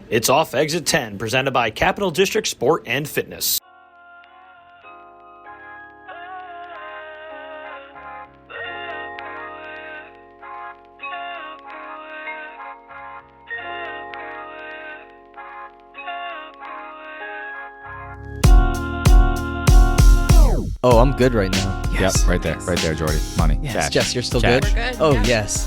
It's off exit 10, presented by Capital District Sport and Fitness. Oh, I'm good right now. Yes. Yep, right there, Jordy. Money. Yes, Cash. Jess, you're still Cash. good? We're good. Oh, yeah. yes.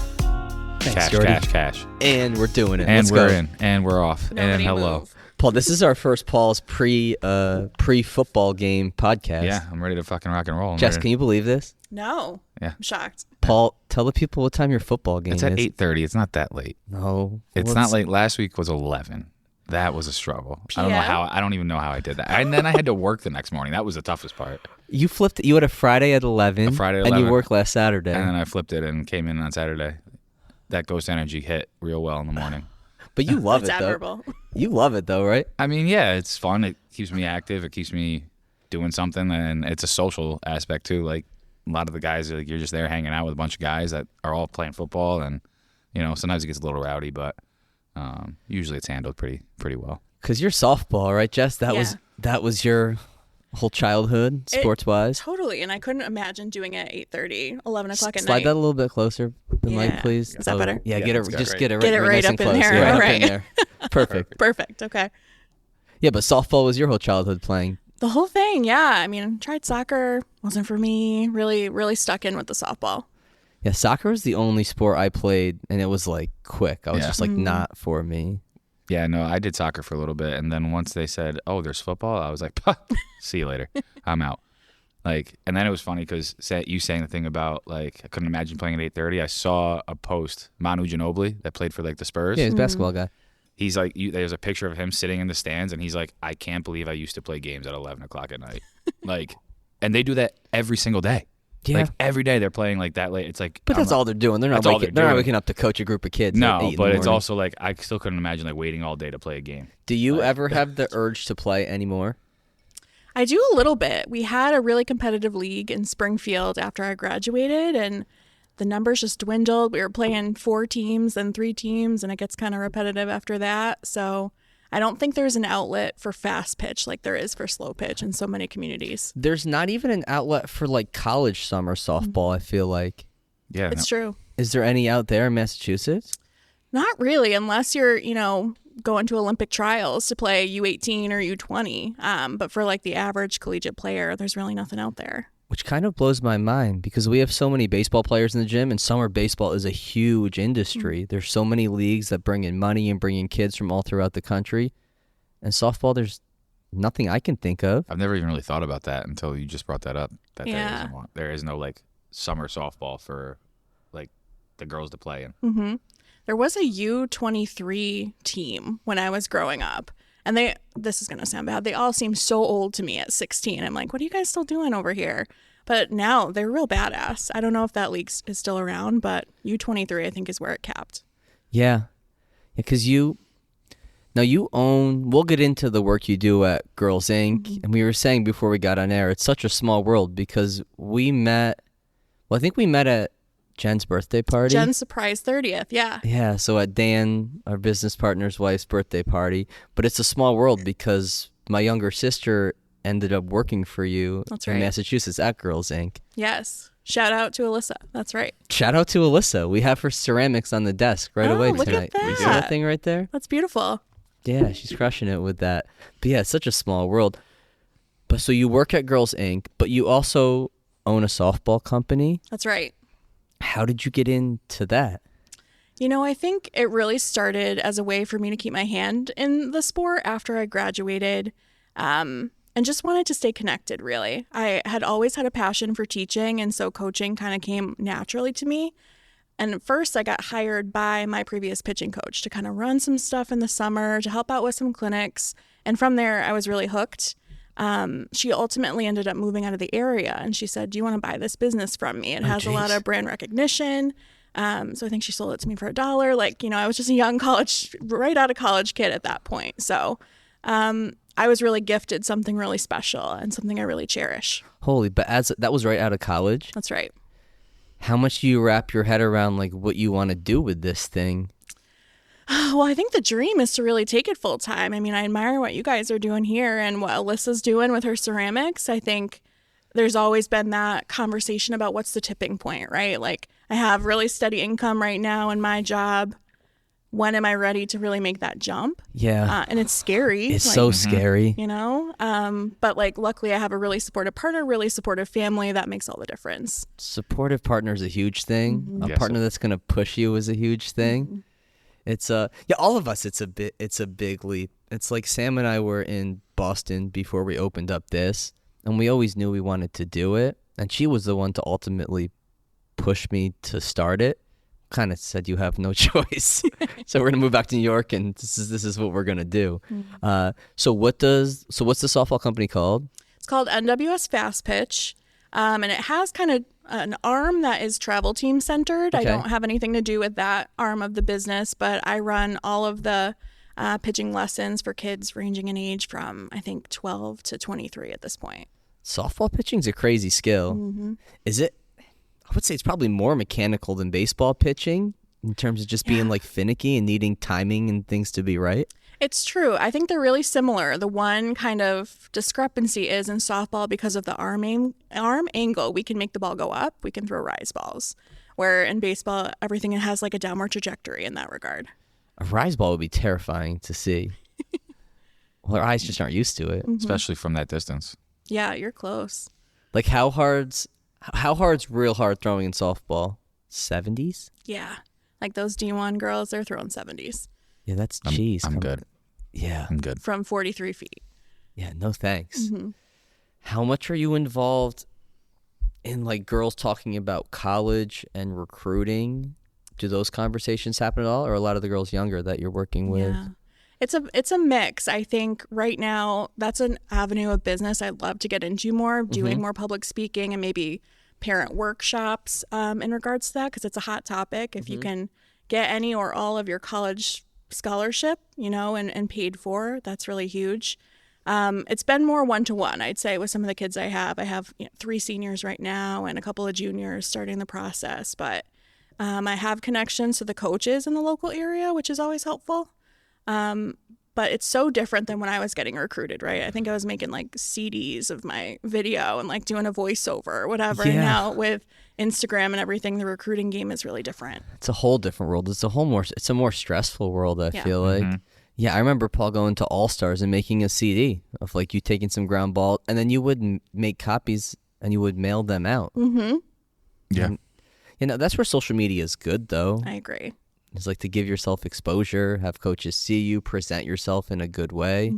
Thanks, Cash, Jordy. cash. And we're doing it. And Let's we're go. in. And we're off. Nobody and hello. move. Paul, this is our first Paul's pre-football game podcast. Yeah, I'm ready to fucking rock and roll. Jess, can you believe this? No. Yeah. I'm shocked. Paul, tell the people what time your football game It's is. at 8:30. It's not that late. No. It's not late. Last week was 11. That was a struggle. I don't know PM? how. I don't even know how I did that. And then I had to work the next morning. That was the toughest part. You flipped it. You had a Friday at 11. A Friday at And 11. you worked last Saturday. And then I flipped it and came in on Saturday. That ghost energy hit real well in the morning. But you love That's it, though. admirable. You love it, though, right? I mean, yeah, it's fun. It keeps me active. It keeps me doing something, and it's a social aspect too. Like a lot of the guys, like, you're just there hanging out with a bunch of guys that are all playing football, and sometimes it gets a little rowdy, but usually it's handled pretty well. Because you're softball, right, Jess? That Yeah. was your whole childhood, sports-wise? Totally. And I couldn't imagine doing it at 8:30, 11 o'clock at Slide night. that a little bit closer, the mic, Yeah. please. Is that better? Yeah, Yeah, get it. it's got Just right. get it Get it right nice up and in close. there. Yeah, All up right. in there. Perfect. Perfect. Okay. Yeah, but softball was your whole childhood playing. The whole thing. Yeah. I mean, tried soccer. Wasn't for me. Really, really stuck in with the softball. Yeah, soccer was the only sport I played, and it was like quick. I was Yeah. just like not for me. Yeah, no, I did soccer for a little bit, and then once they said, "Oh, there's football," I was like, "See you later. I'm out." Like, and then it was funny because you saying the thing about like I couldn't imagine playing at 8:30. I saw a post, Manu Ginobili that played for like the Spurs. Yeah, he's a basketball guy. He's like, there's a picture of him sitting in the stands, and he's like, I can't believe I used to play games at 11 o'clock at night. Like, and they do that every single day. Yeah. Like every day they're playing like that late. It's like, But that's all they're doing. They're not That's all waking, they're they're not doing. waking up to coach a group of kids. at 8 No, in the but it's morning. also like I still couldn't imagine like waiting all day to play a game. Do you ever have the urge to play anymore? I do a little bit. We had a really competitive league in Springfield after I graduated, and the numbers just dwindled. We were playing 4 teams and 3 teams, and it gets kind of repetitive after that. So I don't think there's an outlet for fast pitch like there is for slow pitch in so many communities. There's not even an outlet for like college summer softball, I feel like. Yeah, It's true. Is there any out there in Massachusetts? Not really, unless you're, going to Olympic trials to play U18 or U20. But for like the average collegiate player, there's really nothing out there. Which kind of blows my mind because we have so many baseball players in the gym, and summer baseball is a huge industry. There's so many leagues that bring in money and bring in kids from all throughout the country. And softball, there's nothing I can think of. I've never even really thought about that until you just brought that up. That Yeah. there is no like summer softball for like the girls to play in. Mm-hmm. There was a U23 team when I was growing up. And this is going to sound bad, they all seem so old to me at 16. I'm like, what are you guys still doing over here? But now they're real badass. I don't know if that league is still around, but U23 I think is where it capped. Yeah. Because you own, we'll get into the work you do at Girls Inc. And we were saying before we got on air, it's such a small world because we met, I think we met at Jen's birthday party. Jen's surprise 30th, yeah. Yeah, so at Dan, our business partner's wife's birthday party. But it's a small world because my younger sister ended up working for you That's in right. Massachusetts at Girls Inc. Yes. Shout out to Alyssa. That's right. Shout out to Alyssa. We have her ceramics on the desk right away look at tonight. You see that. that thing right there? That's beautiful. Yeah, she's crushing it with that. But yeah, it's such a small world. But so you work at Girls Inc., but you also own a softball company. That's right. How did you get into that? I think it really started as a way for me to keep my hand in the sport after I graduated and just wanted to stay connected, really. I had always had a passion for teaching, and so coaching kind of came naturally to me. And at first, I got hired by my previous pitching coach to kind of run some stuff in the summer, to help out with some clinics. And from there, I was really hooked. She ultimately ended up moving out of the area, and she said, do you want to buy this business from me? It has a lot of brand recognition. So I think she sold it to me for $1. Like, I was just a young right out of college kid at that point. So I was really gifted something really special and something I really cherish. Holy, but that was right out of college? That's right. How much do you wrap your head around like what you want to do with this thing? Well, I think the dream is to really take it full time. I mean, I admire what you guys are doing here and what Alyssa's doing with her ceramics. I think there's always been that conversation about what's the tipping point, right? Like, I have really steady income right now in my job. When am I ready to really make that jump? Yeah. And it's scary. It's so scary. You know? But like, luckily I have a really supportive partner, really supportive family. That makes all the difference. Supportive partner is a huge thing. A partner that's going to push you is a huge thing. It's all of us. It's a big leap. It's like Sam and I were in Boston before we opened up this, and we always knew we wanted to do it. And she was the one to ultimately push me to start it. Kind of said, you have no choice. So we're gonna move back to New York, and this is what we're gonna do. So what's the softball company called? It's called NWS Fastpitch, and it has kind of an arm that is travel team centered. Okay. I don't have anything to do with that arm of the business, but I run all of the pitching lessons for kids ranging in age from, I think, 12 to 23 at this point. Softball pitching's a crazy skill. Is it? I would say it's probably more mechanical than baseball pitching in terms of just being like finicky and needing timing and things to be right. It's true. I think they're really similar. The one kind of discrepancy is in softball, because of the arm angle, we can make the ball go up, we can throw rise balls. Where in baseball, everything has like a downward trajectory in that regard. A rise ball would be terrifying to see. Well, our eyes just aren't used to it. especially from that distance. Yeah, you're close. Like how hard's real hard throwing in softball? 70s? Yeah. Like those D1 girls, they're throwing 70s Yeah, that's cheese. I'm good. Yeah. I'm good. from 43 feet. Yeah, no thanks. How much are you involved in like girls talking about college and recruiting? Do those conversations happen at all, or are a lot of the girls younger that you're working with? Yeah. It's a mix. I think right now that's an avenue of business I'd love to get into more, doing more public speaking and maybe parent workshops in regards to that, because it's a hot topic. If you can get any or all of your college scholarship, you know, and paid for, that's really huge. It's been more one-to-one, I'd say, with some of the kids I have. I have 3 seniors right now and a couple of juniors starting the process, but I have connections to the coaches in the local area, which is always helpful. But it's so different than when I was getting recruited, right? I think I was making like CDs of my video and like doing a voiceover or whatever. Yeah. And now with Instagram and everything, the recruiting game is really different. It's a whole different world. It's a more stressful world, I feel like. Yeah, I remember Paul going to All-Stars and making a CD of like you taking some ground ball, and then you would make copies and you would mail them out. Yeah. And, that's where social media is good, though. I agree. It's like to give yourself exposure, have coaches see you, present yourself in a good way.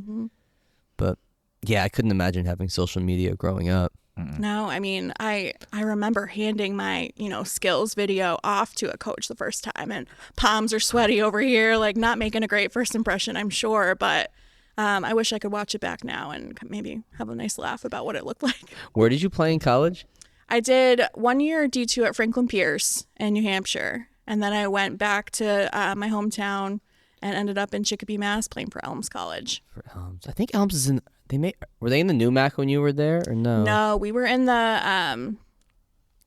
But yeah, I couldn't imagine having social media growing up. No, I mean, I remember handing my, skills video off to a coach the first time, and palms are sweaty over here, like not making a great first impression, I'm sure. But I wish I could watch it back now and maybe have a nice laugh about what it looked like. Where did you play in college? I did 1 year D2 at Franklin Pierce in New Hampshire. And then I went back to my hometown and ended up in Chicopee, Mass, playing for Elms College. For Elms. I think Elms is in. Were they in the NUMAC when you were there, or no? No, we were in the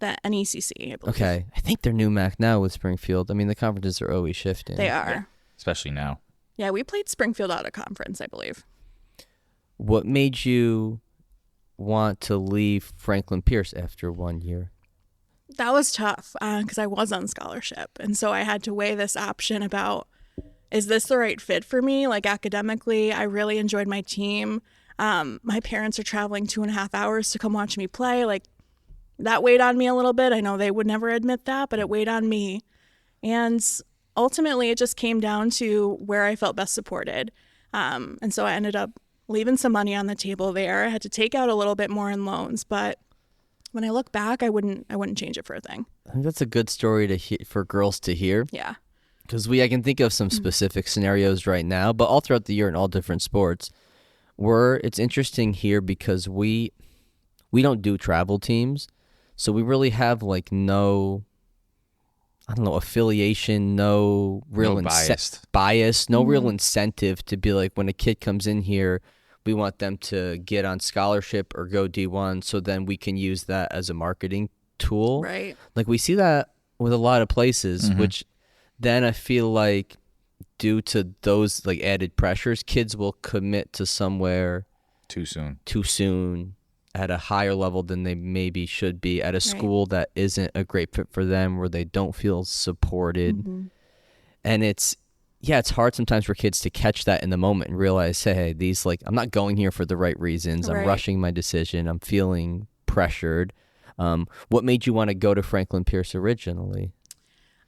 NECC, I believe. Okay, I think they're NUMAC now with Springfield. I mean, the conferences are always shifting. They are. Especially now. Yeah, we played Springfield out of conference, I believe. What made you want to leave Franklin Pierce after 1 year? That was tough because I was on scholarship. And so I had to weigh this option about, is this the right fit for me? Like academically, I really enjoyed my team. My parents are traveling 2.5 hours to come watch me play. Like that weighed on me a little bit. I know they would never admit that, but it weighed on me. And ultimately, it just came down to where I felt best supported. And so I ended up leaving some money on the table there. I had to take out a little bit more in loans, but when I look back, I wouldn't change it for a thing. I think that's a good story for girls to hear. Yeah. Because I can think of some specific scenarios right now, but all throughout the year in all different sports, it's interesting here because we don't do travel teams, so we really have like no, I don't know, affiliation, no real bias, no real incentive to be like when a kid comes in here, we want them to get on scholarship or go D1, so then we can use that as a marketing tool. Right. Like we see that with a lot of places, which then I feel like due to those like added pressures, kids will commit to somewhere Too soon at a higher level than they maybe should be at a school that isn't a great fit for them, where they don't feel supported. And it's hard sometimes for kids to catch that in the moment and realize, hey, these, like, I'm not going here for the right reasons. I'm rushing my decision. I'm feeling pressured. What made you want to go to Franklin Pierce originally?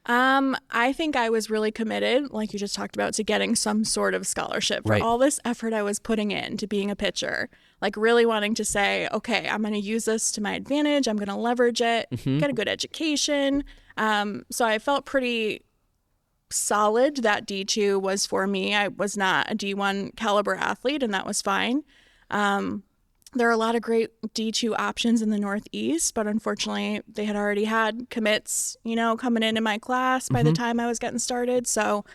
I think I was really committed, like you just talked about, to getting some sort of scholarship for all this effort I was putting into being a pitcher. Like really wanting to say, okay, I'm going to use this to my advantage. I'm going to leverage it, get a good education. So I felt pretty solid that D2 was for me. I was not a D1 caliber athlete, and that was fine. There are a lot of great D2 options in the Northeast, but unfortunately they had already had commits, coming in my class by the time I was getting started. So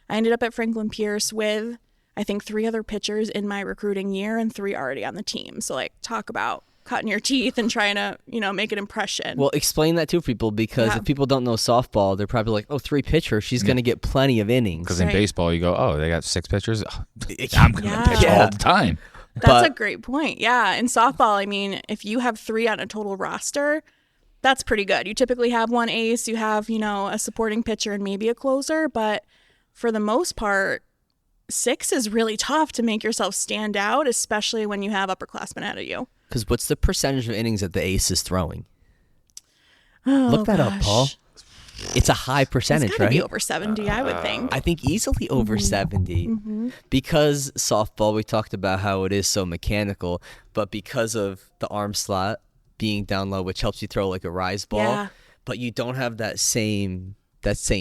I ended up at Franklin Pierce with, I think, 3 other pitchers in my recruiting year and 3 already on the team. So like, talk about cutting your teeth and trying to, make an impression. Well, explain that to people, because if people don't know softball, they're probably like, oh, 3 pitchers, she's going to get plenty of innings. Because in baseball, you go, oh, they got 6 pitchers? Oh, I'm going to pitch all the time. That's a great point. Yeah. In softball, I mean, if you have 3 on a total roster, that's pretty good. You typically have 1 ace, you have, a supporting pitcher and maybe a closer. But for the most part, 6 is really tough to make yourself stand out, especially when you have upperclassmen ahead of you. Because what's the percentage of innings that the ace is throwing? Look that up, Paul. It's a high percentage, it's gotta right? be over 70, I would think. I think easily over 70. Because softball, we talked about how it is so mechanical, but because of the arm slot being down low, which helps you throw like a rise ball, but you don't have that same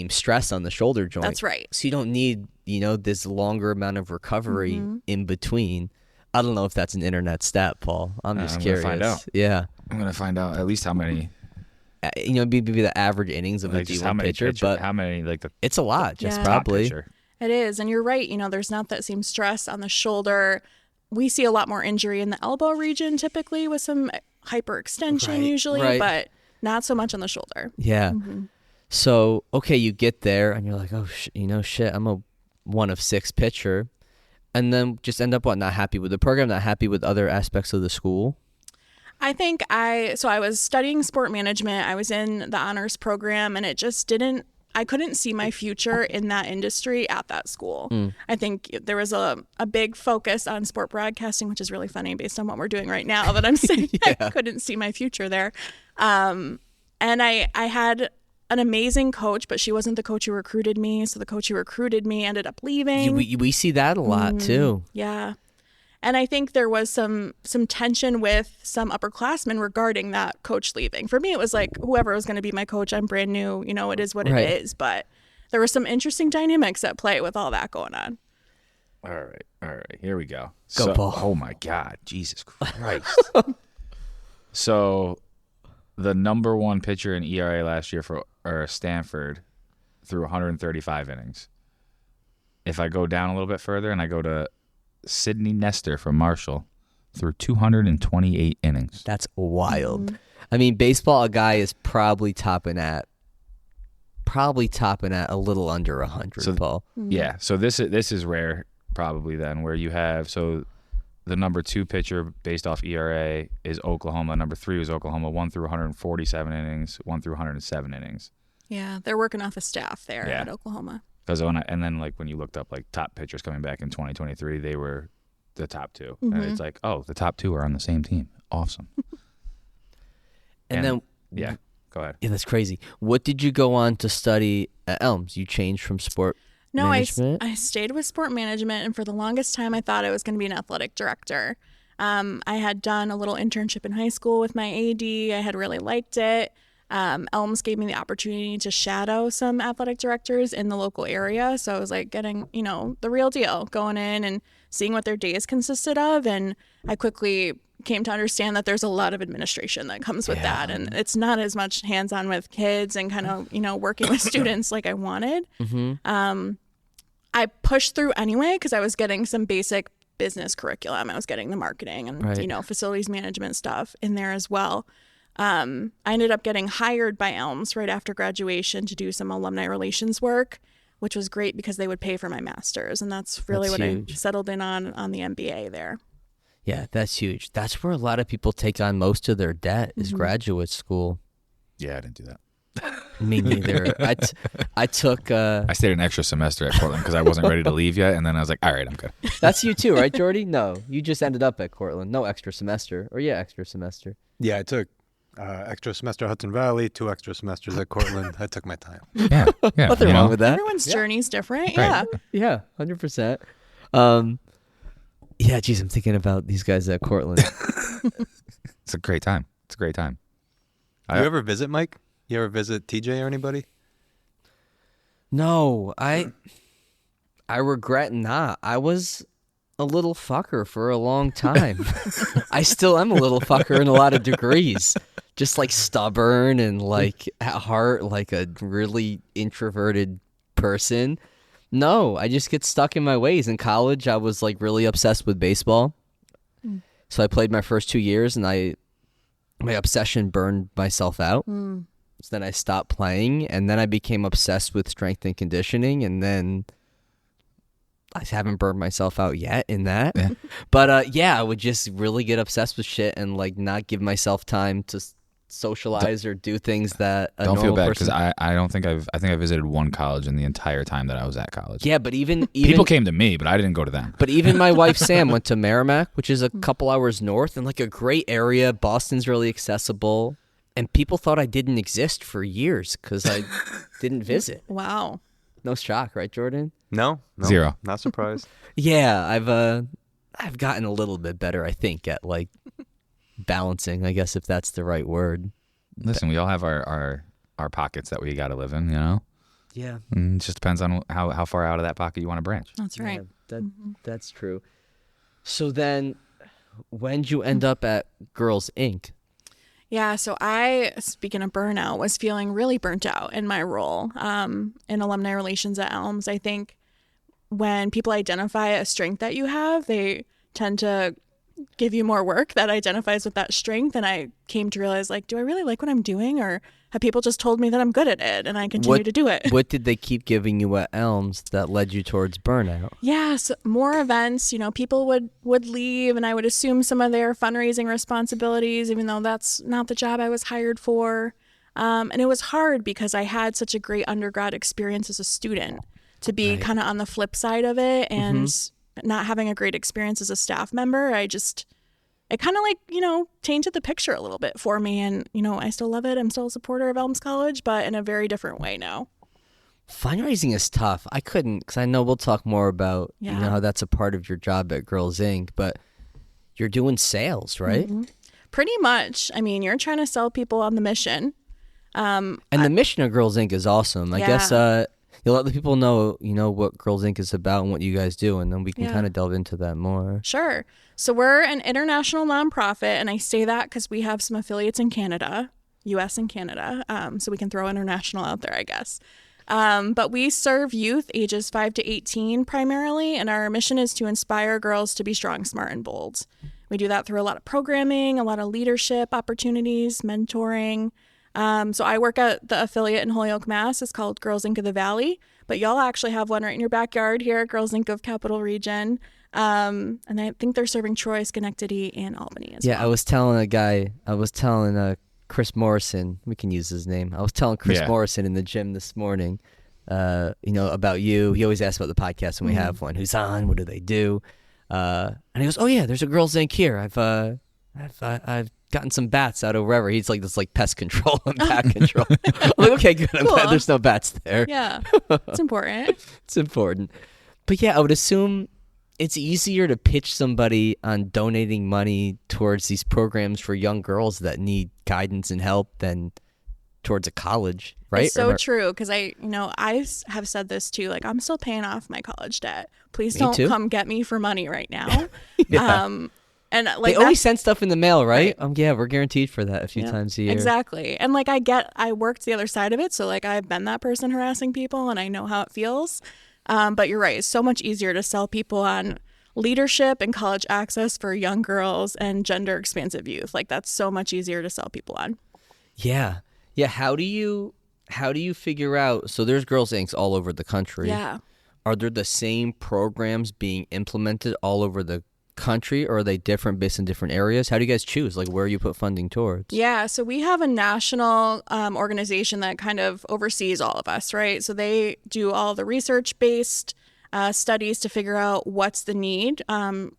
stress on the shoulder joint. That's right. So you don't need, this longer amount of recovery in between. I don't know if that's an internet stat, Paul. I'm just curious. Gonna find out. Yeah. I'm going to find out at least how many. Maybe the average innings of a D1 pitcher, but how many, it's a lot, just Yeah. probably. It is. And you're right. There's not that same stress on the shoulder. We see a lot more injury in the elbow region typically with some hyperextension usually, but not so much on the shoulder. Yeah. So, okay, you get there and you're like, oh, shit, I'm a 1 of 6 pitcher. And then just end up, not happy with the program, not happy with other aspects of the school? I think I was studying sport management. I was in the honors program, and it just I couldn't see my future in that industry at that school. I think there was a big focus on sport broadcasting, which is really funny based on what we're doing right now, that I'm saying I couldn't see my future there. And I had an amazing coach, but she wasn't the coach who recruited me. So the coach who recruited me ended up leaving. We see that a lot too. Yeah. And I think there was some tension with some upperclassmen regarding that coach leaving. For me, it was like, whoever was going to be my coach, I'm brand new, it is what it is. But there were some interesting dynamics at play with all that going on. All right. Here we go. Go, Paul. Oh, my God. Jesus Christ. So the number 1 pitcher in ERA last year for Stanford threw 135 innings. If I go down a little bit further and I go to Sidney Nestor from Marshall, threw 228 innings. That's wild. I mean, baseball, a guy is probably topping at a little under 100, Paul. Yeah, so this is rare probably then, where you have, so the number 2 pitcher based off ERA is Oklahoma. Number 3 was Oklahoma. 1 through 147 innings, 1 through 107 innings. Yeah, they're working off a staff there at Oklahoma. And then when you looked up top pitchers coming back in 2023, they were the top 2, and it's like, oh, the top 2 are on the same team. Awesome. and then go ahead. Yeah, that's crazy. What did you go on to study at Elms? You changed from sport management? I stayed with sport management, and for the longest time, I thought I was going to be an athletic director. I had done a little internship in high school with my AD. I had really liked it. Elms gave me the opportunity to shadow some athletic directors in the local area. So I was like getting, the real deal, going in and seeing what their days consisted of. And I quickly came to understand that there's a lot of administration that comes with that. And it's not as much hands-on with kids and kind of, working with students like I wanted. I pushed through anyway because I was getting some basic business curriculum. I was getting the marketing and, facilities management stuff in there as well. I ended up getting hired by Elms right after graduation to do some alumni relations work. which was great because they would pay for my master's, and that's really That's what huge. I settled in on the MBA there. Yeah, that's huge. That's where a lot of people take on most of their debt is graduate school. Yeah, I didn't do that. Me neither. I took. I stayed an extra semester at Cortland because I wasn't ready to leave yet, and then I was like, all right, I'm good. That's you too, right, Jordy? No, you just ended up at Cortland. No extra semester, or extra semester. Yeah, I took extra semester at Hudson Valley, 2 extra semesters at Cortland. I took my time. Yeah, Nothing wrong with that. Everyone's journey's different. Right. Yeah. Yeah, 100%. Yeah, geez, I'm thinking about these guys at Cortland. It's a great time. It's a great time. You ever visit, Mike? You ever visit TJ or anybody? No, I regret not. I was a little fucker for a long time. I still am a little fucker in a lot of degrees. Just like stubborn and like at heart like a really introverted person. No, I just get stuck in my ways. In college, I was like really obsessed with baseball. So I played my first 2 years and my obsession burned myself out. So then I stopped playing, and then I became obsessed with strength and conditioning, and then I haven't burned myself out yet in that. Yeah. But I would just really get obsessed with shit and like not give myself time to socialize or do things that a Don't feel normal bad person. because I think I visited one college in the entire time that I was at college. Yeah, but even People came to me, but I didn't go to them. But even my wife Sam went to Merrimack, which is a couple hours north and like a great area. Boston's really accessible. And people thought I didn't exist for years because I didn't visit. Wow. No shock, right, Jordan? No. Zero. Not surprised. Yeah, I've gotten a little bit better, I think, at like balancing, I guess, if that's the right word. Listen, we all have our pockets that we got to live in, you know? Yeah. And it just depends on how far out of that pocket you want to branch. That's right. That's true. So then, when'd you end up at Girls Inc.? Yeah, so I, speaking of burnout, was feeling really burnt out in my role in alumni relations at Elms. I think when people identify a strength that you have, they tend to give you more work that identifies with that strength. And I came to realize, like, do I really like what I'm doing, or have people just told me that I'm good at it and I continue to do it? What did they keep giving you at Elms that led you towards burnout? Yes, more events. People would leave, and I would assume some of their fundraising responsibilities, even though that's not the job I was hired for. And it was hard because I had such a great undergrad experience as a student to be kind of on the flip side of it and not having a great experience as a staff member. It kind of like, tainted the picture a little bit for me. And, I still love it. I'm still a supporter of Elms College, but in a very different way now. Fundraising is tough. I couldn't, because I know we'll talk more about how that's a part of your job at Girls Inc., but you're doing sales, right? Pretty much. I mean, you're trying to sell people on the mission. And the mission of Girls Inc. is awesome. I guess you'll let the people know, what Girls Inc. is about and what you guys do, and then we can kind of delve into that more. Sure. So we're an international nonprofit, and I say that because we have some affiliates in Canada, U.S. and Canada, so we can throw international out there, I guess. But we serve youth ages 5 to 18 primarily, and our mission is to inspire girls to be strong, smart, and bold. We do that through a lot of programming, a lot of leadership opportunities, mentoring. So I work at the affiliate in Holyoke, Mass. It's called Girls Inc. of the Valley, but y'all actually have one right in your backyard here at Girls Inc. of Capital Region. And I think they're serving Troy, Schenectady, and Albany as well. Yeah, I was telling Chris Morrison, we can use his name. I was telling Chris Morrison in the gym this morning, about you. He always asks about the podcast when we have one. Who's on? What do they do? And he goes, "Oh yeah, there's a Girls Inc. here. I've gotten some bats out of wherever." He's like this like pest control and bat control. I'm like, okay, good. I'm glad there's no bats there. Yeah, it's important. It's important. But yeah, I would assume it's easier to pitch somebody on donating money towards these programs for young girls that need guidance and help than towards a college, right? It's so true, because I have said this too. Like, I'm still paying off my college debt. Please don't come get me for money right now. And like they always send stuff in the mail, right? Yeah, we're guaranteed for that a few times a year. Exactly. And like I worked the other side of it, so like I've been that person harassing people, and I know how it feels. But you're right. It's so much easier to sell people on leadership and college access for young girls and gender expansive youth. Like, that's so much easier to sell people on. Yeah. Yeah. How do you how do you figure out? So there's Girls Inc. all over the country. Yeah. Are there the same programs being implemented all over the country, or are they different based in different areas? How do you guys choose, like, where you put funding towards? Yeah, so we have a national organization that kind of oversees all of us, right? So they do all the research-based studies to figure out what's the need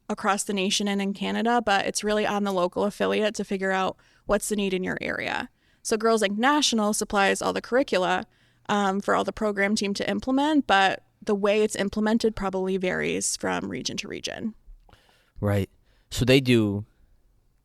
across the nation and in Canada, but it's really on the local affiliate to figure out what's the need in your area. So Girls Inc. National supplies all the curricula for all the program team to implement, but the way it's implemented probably varies from region to region. Right. So they do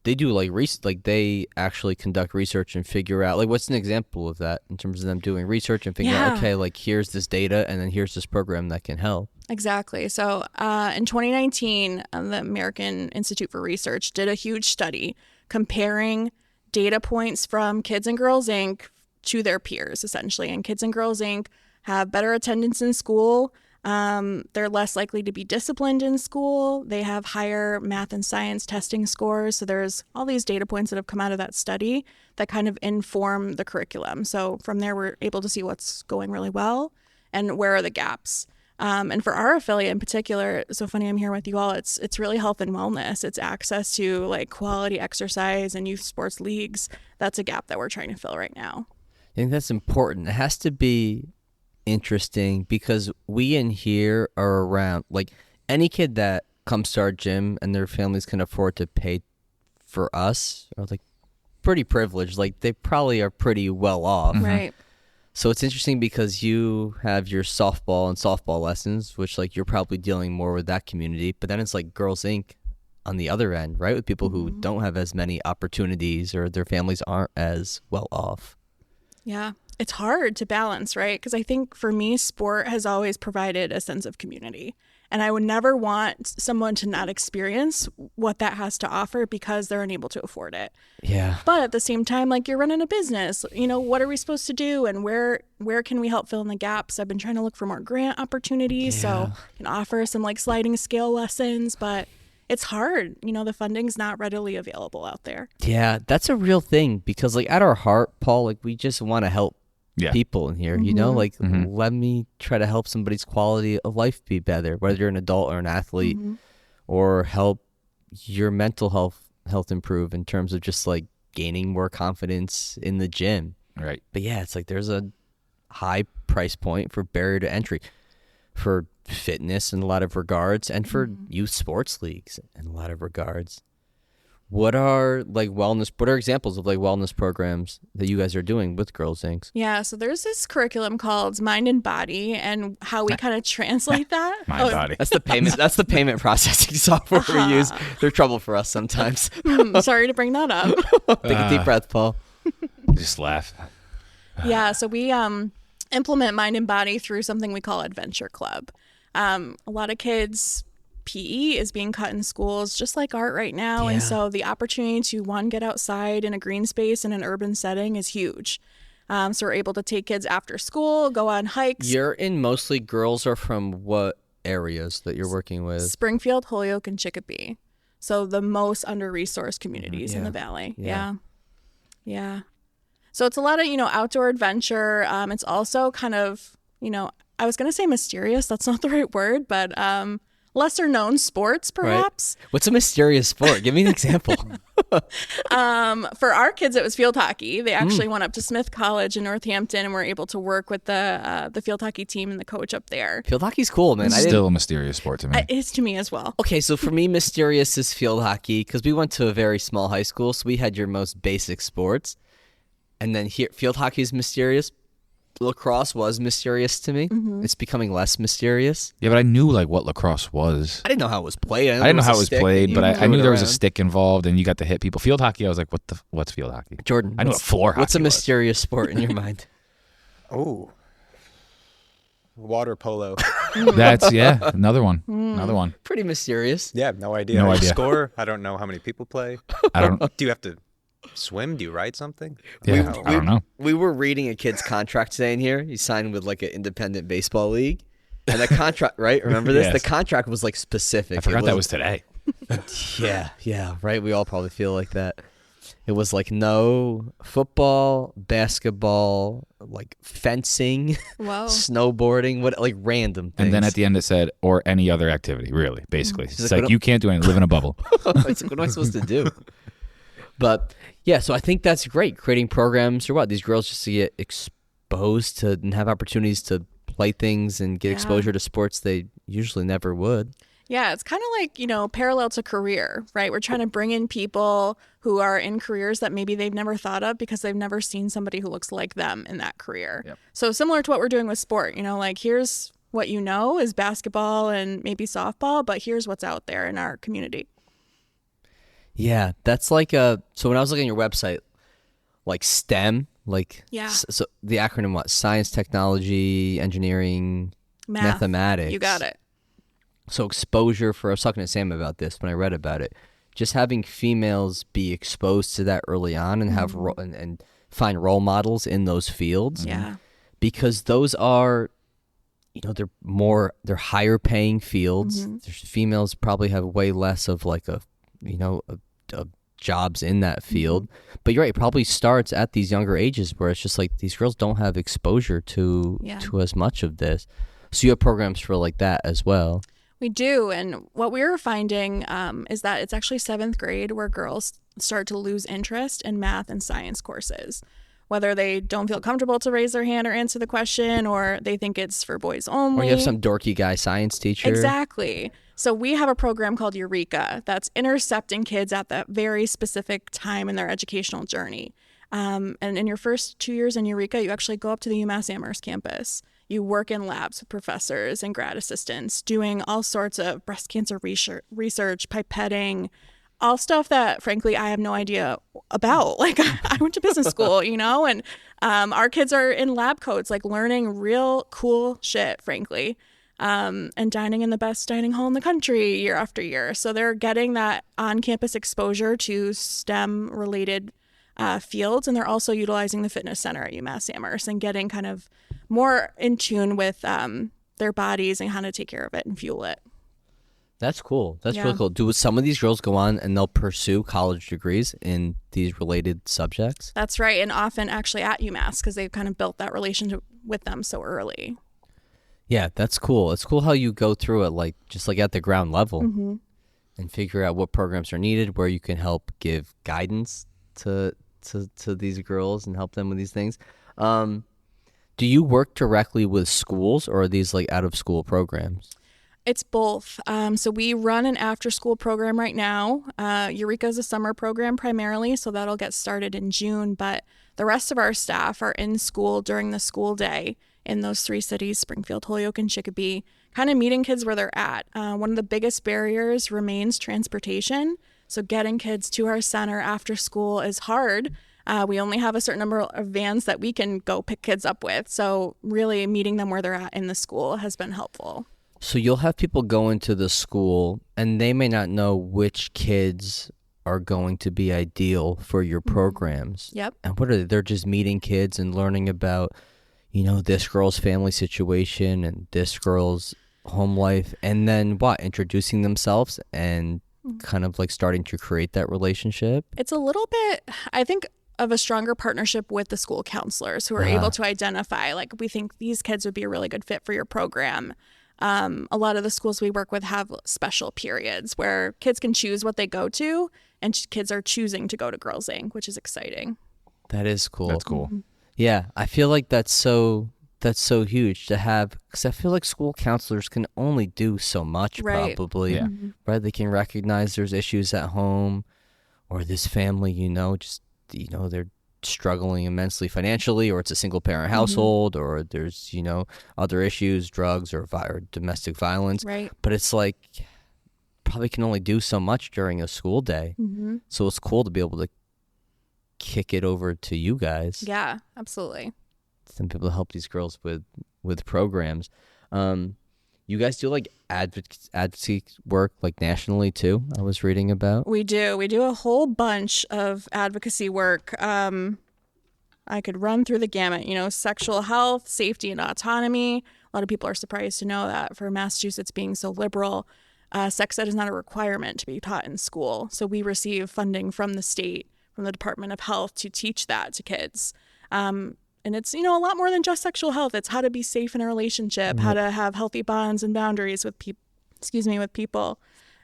like they actually conduct research and figure out, like, what's an example of that in terms of them doing research and figuring out, okay, like, here's this data and then here's this program that can help. Exactly. So in 2019, the American Institute for Research did a huge study comparing data points from Kids and Girls Inc. to their peers, essentially. And Kids and Girls Inc. have better attendance in school. They're less likely to be disciplined in school. They have higher math and science testing scores. So there's all these data points that have come out of that study that kind of inform the curriculum. So from there, we're able to see what's going really well and where are the gaps. And for our affiliate in particular, so funny I'm here with you all, it's really health and wellness. It's access to like quality exercise and youth sports leagues. That's a gap that we're trying to fill right now. I think that's important. It has to be interesting because we in here are around, like, any kid that comes to our gym and their families can afford to pay for us are, like, pretty privileged. Like, they probably are pretty well off. Right. So it's interesting because you have your softball and softball lessons, which, like, you're probably dealing more with that community. But then it's like Girls Inc. on the other end, right? With people who don't have as many opportunities or their families aren't as well off. Yeah. It's hard to balance, right? Because I think for me, sport has always provided a sense of community. And I would never want someone to not experience what that has to offer because they're unable to afford it. Yeah. But at the same time, like, you're running a business, you know, what are we supposed to do and where can we help fill in the gaps? I've been trying to look for more grant opportunities so I can offer some like sliding scale lessons, but it's hard. You know, the funding's not readily available out there. Yeah, that's a real thing because, like, at our heart, Paul, like, we just want to help people in here, you know, like, let me try to help somebody's quality of life be better, whether you're an adult or an athlete, or help your mental health improve in terms of just like gaining more confidence in the gym. Right. But yeah, it's like there's a high price point for barrier to entry for fitness in a lot of regards and for youth sports leagues in a lot of regards. What are examples of like wellness programs that you guys are doing with Girls Inc.? Yeah, so there's this curriculum called Mind and Body, and how we kind of translate that. Body. That's the payment. That's the payment processing software we use. They're trouble for us sometimes. Sorry to bring that up. Take a deep breath, Paul. Just laugh. Yeah, so we implement Mind and Body through something we call Adventure Club. A lot of kids, PE is being cut in schools just like art right now. Yeah. And so the opportunity to, one, get outside in a green space in an urban setting is huge. So we're able to take kids after school, go on hikes. You're in mostly girls are from what areas that you're working with? Springfield, Holyoke, and Chicopee. So the most under-resourced communities in the Valley. Yeah. So it's a lot of, outdoor adventure. It's also kind of, I was going to say mysterious. That's not the right word, but lesser known sports, perhaps. Right. What's a mysterious sport? Give me an example. For our kids, it was field hockey. They actually went up to Smith College in Northampton and were able to work with the field hockey team and the coach up there. Field hockey's cool, man. It's still a mysterious sport to me. It is to me as well. Okay, so for me, mysterious is field hockey because we went to a very small high school, so we had your most basic sports. And then here, field hockey is mysterious. Lacrosse was mysterious to me. It's becoming less mysterious. Yeah, but I knew like what lacrosse was. I didn't know how it was played. I didn't know how it was played, but I knew there was a stick involved and you got to hit people. Field hockey, I was like, what's field hockey? Jordan, I knew what floor hockey what's a was. mysterious sport in your mind? Oh, water polo. That's another one. Another one. Pretty mysterious. Yeah, no idea. No idea. Score. I don't know how many people play. I don't. Do you have to swim? Do you write something? Yeah, I don't know. We were reading a kid's contract today in here. He signed with like an independent baseball league. And the contract, right? Remember this? Yes. The contract was like specific. I forgot that was today. Yeah, right. We all probably feel like that. It was like no football, basketball, like fencing, Whoa. snowboarding, what like random things. And then at the end it said, or any other activity, really, basically. It's like, like, you can't do anything, live in a bubble. It's like, what am I supposed to do? But yeah, so I think that's great. Creating programs for what? These girls just to get exposed to and have opportunities to play things and get exposure to sports they usually never would. Yeah, it's kind of like, parallel to career, right? We're trying to bring in people who are in careers that maybe they've never thought of because they've never seen somebody who looks like them in that career. Yep. So similar to what we're doing with sport, like here's what is basketball and maybe softball, but here's what's out there in our community. Yeah, that's like so when I was looking at your website, like STEM, like so the acronym what? Science, technology, engineering, mathematics. You got it. So exposure I was talking to Sam about this when I read about it. Just having females be exposed to that early on and have and find role models in those fields. Yeah. Because those are, they're higher paying fields. There's females probably have way less of like a jobs in that field. But you're right, it probably starts at these younger ages where it's just like these girls don't have exposure to as much of this. So you have programs for like that as well. We do. And what we were finding is that it's actually 7th grade where girls start to lose interest in math and science courses, whether they don't feel comfortable to raise their hand or answer the question, or they think it's for boys only. Or you have some dorky guy science teacher. Exactly. So we have a program called Eureka that's intercepting kids at that very specific time in their educational journey. And in your first 2 years in Eureka, you actually go up to the UMass Amherst campus. You work in labs with professors and grad assistants doing all sorts of breast cancer research, pipetting, all stuff that, frankly, I have no idea about. Like, I went to business school, and our kids are in lab coats, like learning real cool shit, frankly, and dining in the best dining hall in the country year after year. So they're getting that on-campus exposure to STEM-related fields, and they're also utilizing the fitness center at UMass Amherst and getting kind of more in tune with their bodies and how to take care of it and fuel it. That's cool. That's really cool. Do some of these girls go on and they'll pursue college degrees in these related subjects? That's right, and often actually at UMass because they've kind of built that relationship with them so early. Yeah, that's cool. It's cool how you go through it like just like at the ground level and figure out what programs are needed, where you can help give guidance to these girls and help them with these things. Do you work directly with schools, or are these like out of school programs? It's both. So we run an after-school program right now. Eureka is a summer program primarily, so that'll get started in June. But the rest of our staff are in school during the school day in those 3 cities, Springfield, Holyoke, and Chicopee, kind of meeting kids where they're at. One of the biggest barriers remains transportation. So getting kids to our center after school is hard. We only have a certain number of vans that we can go pick kids up with. So really meeting them where they're at in the school has been helpful. So you'll have people go into the school and they may not know which kids are going to be ideal for your programs. Yep. And what are they? They're just meeting kids and learning about, this girl's family situation and this girl's home life. And then introducing themselves and kind of like starting to create that relationship. It's a little bit, I think, of a stronger partnership with the school counselors who are able to identify, like, we think these kids would be a really good fit for your program. A lot of the schools we work with have special periods where kids can choose what they go to, and kids are choosing to go to Girls Inc., which is exciting. That is cool. That's cool. Yeah, I feel like that's so huge to have, because I feel like school counselors can only do so much, probably. Yeah. Right? They can recognize there's issues at home, or this family, they're struggling immensely financially, or it's a single parent household, or there's other issues, drugs or domestic violence, right? But it's like probably can only do so much during a school day. So it's cool to be able to kick it over to you guys. Yeah, absolutely. Some people help these girls with programs. You guys do like advocacy work like nationally too, I was reading about. We do a whole bunch of advocacy work. I could run through the gamut, sexual health, safety, and autonomy. A lot of people are surprised to know that for Massachusetts being so liberal, sex ed is not a requirement to be taught in school. So we receive funding from the state from the Department of Health to teach that to kids. And it's, a lot more than just sexual health. It's how to be safe in a relationship, how to have healthy bonds and boundaries with people.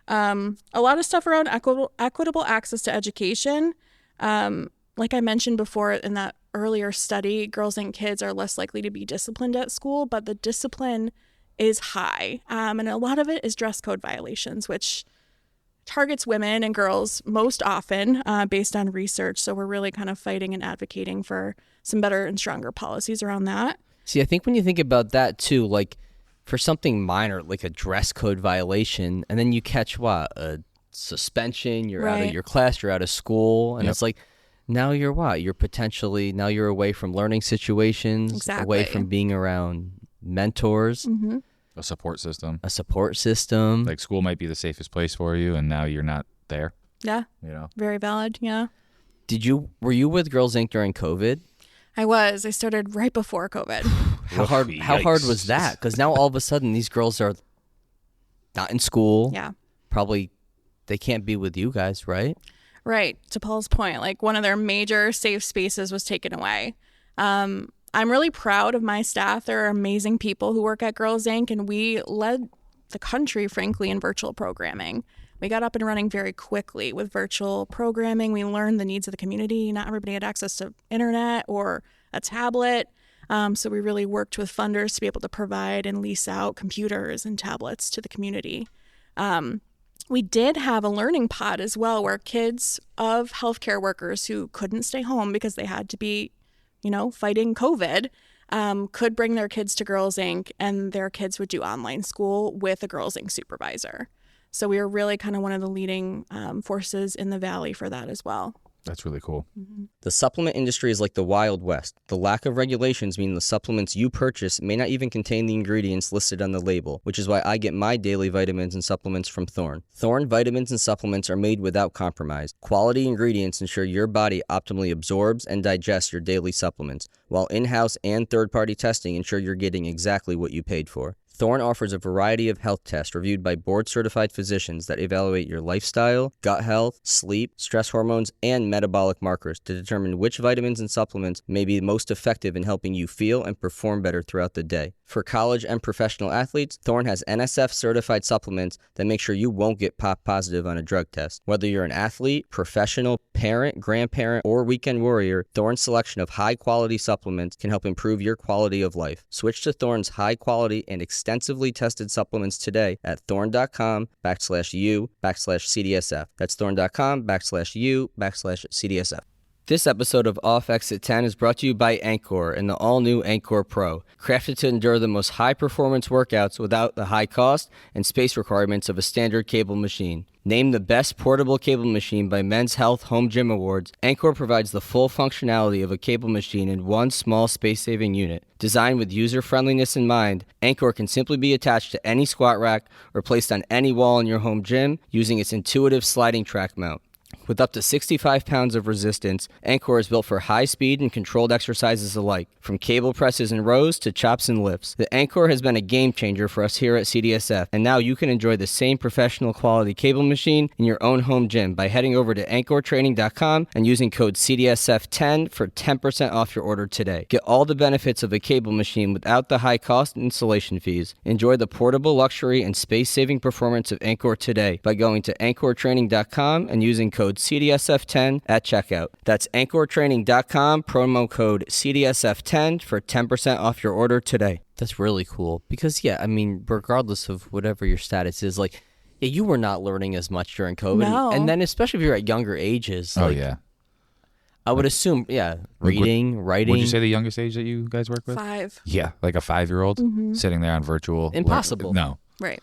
A lot of stuff around equitable access to education. Like I mentioned before in that earlier study, girls and kids are less likely to be disciplined at school, but the discipline is high. And a lot of it is dress code violations, which targets women and girls most often based on research. So we're really kind of fighting and advocating for some better and stronger policies around that. See, I think when you think about that too, like for something minor, like a dress code violation, and then you catch a suspension, you're out of your class, you're out of school, and it's like, now you're what? You're potentially, now you're away from learning situations, away from being around mentors. Mm-hmm. A support system. Like school might be the safest place for you, and now you're not there. Yeah. Very valid. Yeah. Were you with Girls Inc. during COVID? I was. I started right before COVID. How hard was that? Because now all of a sudden these girls are not in school. Yeah. Probably they can't be with you guys, right? Right. To Paul's point, like one of their major safe spaces was taken away. I'm really proud of my staff. There are amazing people who work at Girls Inc. and we led the country, frankly, in virtual programming. We got up and running very quickly with virtual programming. We learned the needs of the community. Not everybody had access to internet or a tablet. So we really worked with funders to be able to provide and lease out computers and tablets to the community. We did have a learning pod as well where kids of healthcare workers who couldn't stay home because they had to be, fighting COVID, could bring their kids to Girls Inc. and their kids would do online school with a Girls Inc. supervisor. So we were really kind of one of the leading forces in the Valley for that as well. That's really cool. Mm-hmm. The supplement industry is like the Wild West. The lack of regulations mean the supplements you purchase may not even contain the ingredients listed on the label, which is why I get my daily vitamins and supplements from Thorne. Thorne vitamins and supplements are made without compromise. Quality ingredients ensure your body optimally absorbs and digests your daily supplements, while in-house and third-party testing ensure you're getting exactly what you paid for. Thorne offers a variety of health tests reviewed by board-certified physicians that evaluate your lifestyle, gut health, sleep, stress hormones, and metabolic markers to determine which vitamins and supplements may be most effective in helping you feel and perform better throughout the day. For college and professional athletes, Thorne has NSF-certified supplements that make sure you won't get positive on a drug test. Whether you're an athlete, professional, parent, grandparent, or weekend warrior, Thorne's selection of high-quality supplements can help improve your quality of life. Switch to Thorne's high-quality and extensively tested supplements today at thorne.com/u/CDSF. That's thorne.com/u/CDSF. This episode of Off Exit 10 is brought to you by Anchor and the all-new Anchor Pro, crafted to endure the most high-performance workouts without the high cost and space requirements of a standard cable machine. Named the best portable cable machine by Men's Health Home Gym Awards, Anchor provides the full functionality of a cable machine in one small space-saving unit. Designed with user-friendliness in mind, Anchor can simply be attached to any squat rack or placed on any wall in your home gym using its intuitive sliding track mount. With up to 65 pounds of resistance, Anchor is built for high speed and controlled exercises alike, from cable presses and rows to chops and lifts. The Anchor has been a game changer for us here at CDSF, and now you can enjoy the same professional quality cable machine in your own home gym by heading over to anchortraining.com and using code CDSF10 for 10% off your order today. Get all the benefits of a cable machine without the high cost and installation fees. Enjoy the portable luxury and space-saving performance of Anchor today by going to anchortraining.com and using code CDSF10 at checkout. That's anchortraining.com, promo code CDSF10 for 10% off your order today. That's really cool because, regardless of whatever your status is, you were not learning as much during COVID. No. And then especially if you're at younger ages. Yeah. I would assume, reading, writing. Would you say the youngest age that you guys work with? 5. Yeah, like a 5-year-old sitting there on virtual. Impossible. No. Right.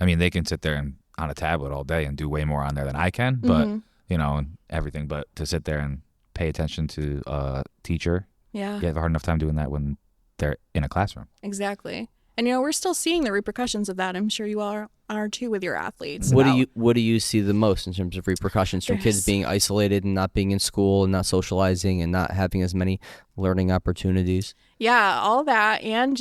I mean, they can sit there and on a tablet all day and do way more on there than I can, but, and everything. But to sit there and pay attention to a teacher, you have a hard enough time doing that when they're in a classroom. Exactly. And, we're still seeing the repercussions of that. I'm sure you are too with your athletes. What do you see the most in terms of repercussions from kids being isolated and not being in school and not socializing and not having as many learning opportunities? Yeah, all that. And,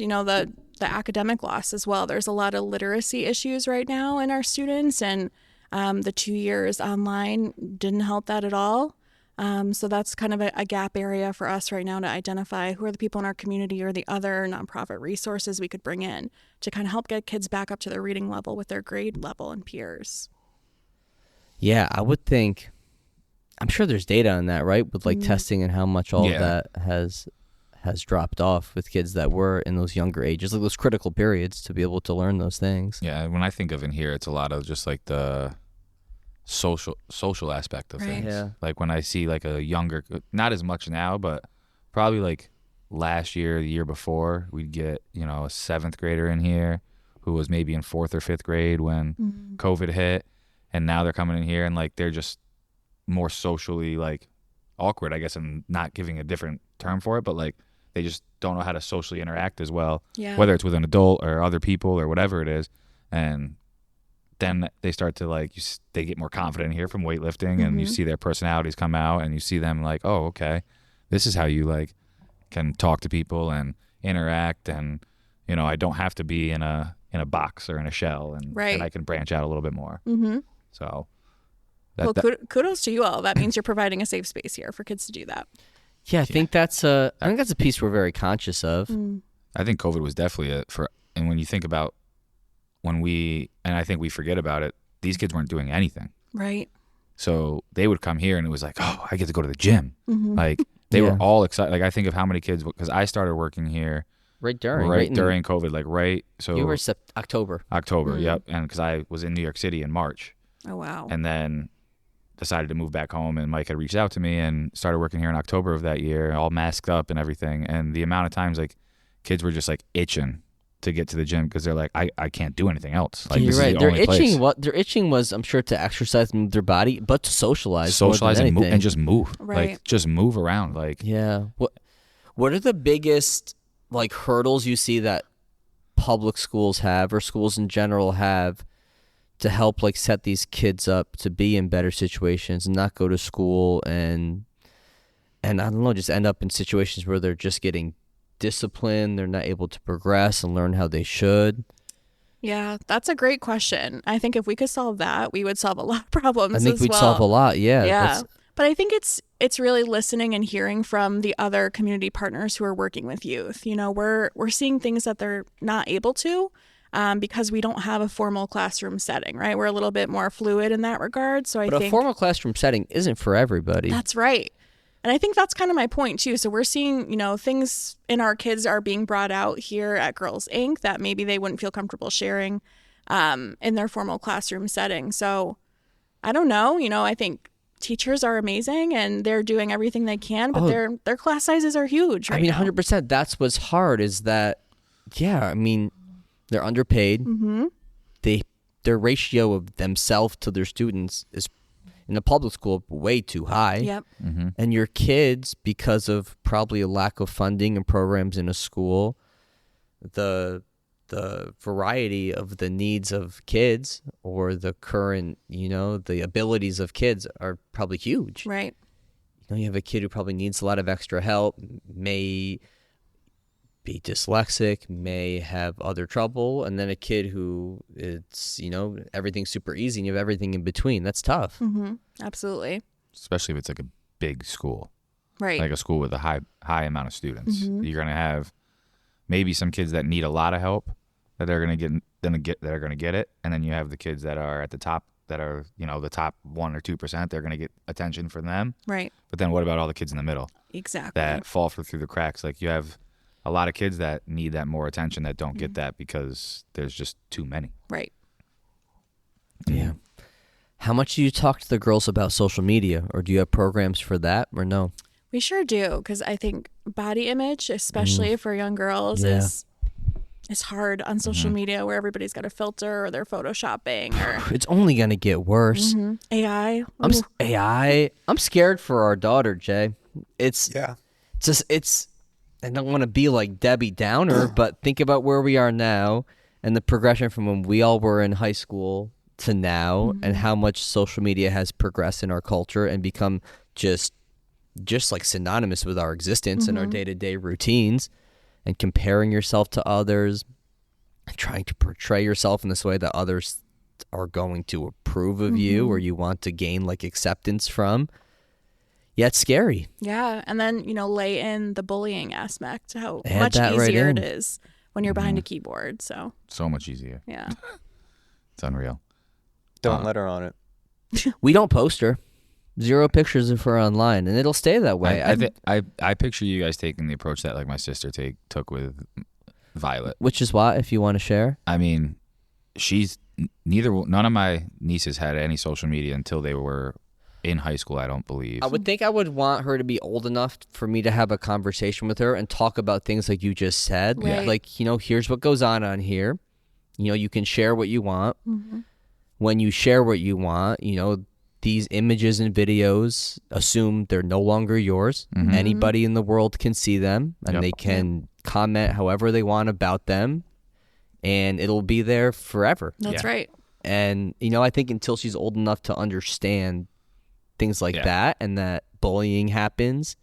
the academic loss as well. There's a lot of literacy issues right now in our students, and the 2 years online didn't help that at all. So that's kind of a gap area for us right now to identify who are the people in our community or the other nonprofit resources we could bring in to kind of help get kids back up to their reading level with their grade level and peers. Yeah, I would think. I'm sure there's data on that, right? With like testing and how much all of that has dropped off with kids that were in those younger ages, like those critical periods to be able to learn those things. Yeah, when I think of in here, it's a lot of just like the social aspect of Right. things. Yeah. Like when I see like a younger, not as much now, but probably like last year, the year before, we'd get, a 7th grader in here who was maybe in 4th or 5th grade when COVID hit. And now they're coming in here and like they're just more socially like awkward, I guess. I'm not giving a different term for it, but like they just don't know how to socially interact as well, whether it's with an adult or other people or whatever it is. And then they start to like, they get more confident here from weightlifting, and you see their personalities come out, and you see them like, oh, okay, this is how you like can talk to people and interact, and I don't have to be in a box or in a shell, and I can branch out a little bit more. So kudos to you all. That means you're providing a safe space here for kids to do that. Yeah, I think that's a piece we're very conscious of. I think COVID was definitely and when you think about and I think we forget about it, these kids weren't doing anything. Right. So they would come here and it was like, oh, I get to go to the gym. Like they were all excited. Like I think of how many kids, because I started working here right during COVID, like so you were October. Yep. And because I was in New York City in March. Oh, wow. And then decided to move back home, and Mike had reached out to me and started working here in October of that year, all masked up and everything. And the amount of times like kids were just like itching to get to the gym because they're like, I can't do anything else. Like, you're right. Their itching. Their itching was, I'm sure, to exercise and move their body, but to socialize and just move. Right. Like just move around. Like What are the biggest like hurdles you see that public schools have or schools in general have to help like set these kids up to be in better situations and not go to school and I don't know, just end up in situations where they're just getting disciplined, they're not able to progress and learn how they should? Yeah, that's a great question. I think if we could solve that, we would solve a lot of problems. I think we'd solve a lot. Yeah. But I think it's really listening and hearing from the other community partners who are working with youth. We're seeing things that they're not able to because we don't have a formal classroom setting, right? We're a little bit more fluid in that regard. So I think a formal classroom setting isn't for everybody. That's right. And I think that's kind of my point too. So we're seeing, things in our kids are being brought out here at Girls Inc. that maybe they wouldn't feel comfortable sharing in their formal classroom setting. So I don't know. I think teachers are amazing and they're doing everything they can, but their class sizes are huge right now. 100%. That's what's hard is that, they're underpaid. Mm-hmm. Their ratio of themselves to their students is in a public school way too high. Yep. Mm-hmm. And your kids, because of probably a lack of funding and programs in a school, the variety of the needs of kids or the current, the abilities of kids are probably huge. Right. You have a kid who probably needs a lot of extra help, may be dyslexic, may have other trouble, and then a kid who it's, everything's super easy and you have everything in between. That's tough. Mm-hmm. Absolutely. Especially if it's like a big school. Right. Like a school with a high amount of students. Mm-hmm. You're going to have maybe some kids that need a lot of help that they're going to get it, and then you have the kids that are at the top that are, the top 1 or 2%, they're going to get attention from them. Right. But then what about all the kids in the middle? Exactly. That fall through the cracks? Like you have a lot of kids that need that more attention that don't get that because there's just too many. Right. Yeah. How much do you talk to the girls about social media, or do you have programs for that, or no? We sure do, because I think body image, especially for young girls, is hard on social media, where everybody's got a filter or they're photoshopping or it's only gonna get worse. AI. I'm scared for our daughter, Jay. It's I don't want to be like Debbie Downer, but think about where we are now and the progression from when we all were in high school to now, and how much social media has progressed in our culture and become just like synonymous with our existence and our day-to-day routines, and comparing yourself to others and trying to portray yourself in this way that others are going to approve of you or you want to gain like acceptance from. Yeah, it's scary. Yeah, and then lay in the bullying aspect, how Add much that right easier in. it is when you're behind a keyboard. So So much easier. yeah, It's unreal. Don't let her on it. We don't post her. 0 pictures of her online, and it'll stay that way. I picture you guys taking the approach that like my sister took with Violet. Which is why, if you want to share. I mean, none of my nieces had any social media until they were in high school, I don't believe. I would think I would want her to be old enough for me to have a conversation with her and talk about things like you just said. Right. Like, here's what goes on here. You can share what you want. Mm-hmm. When you share what you want, these images and videos, assume they're no longer yours. Mhm. Anybody in the world can see them, and Yep. they can comment however they want about them, and it'll be there forever. that's Yeah. right. And, I think until she's old enough to understand things like Yeah. that, and that bullying happens,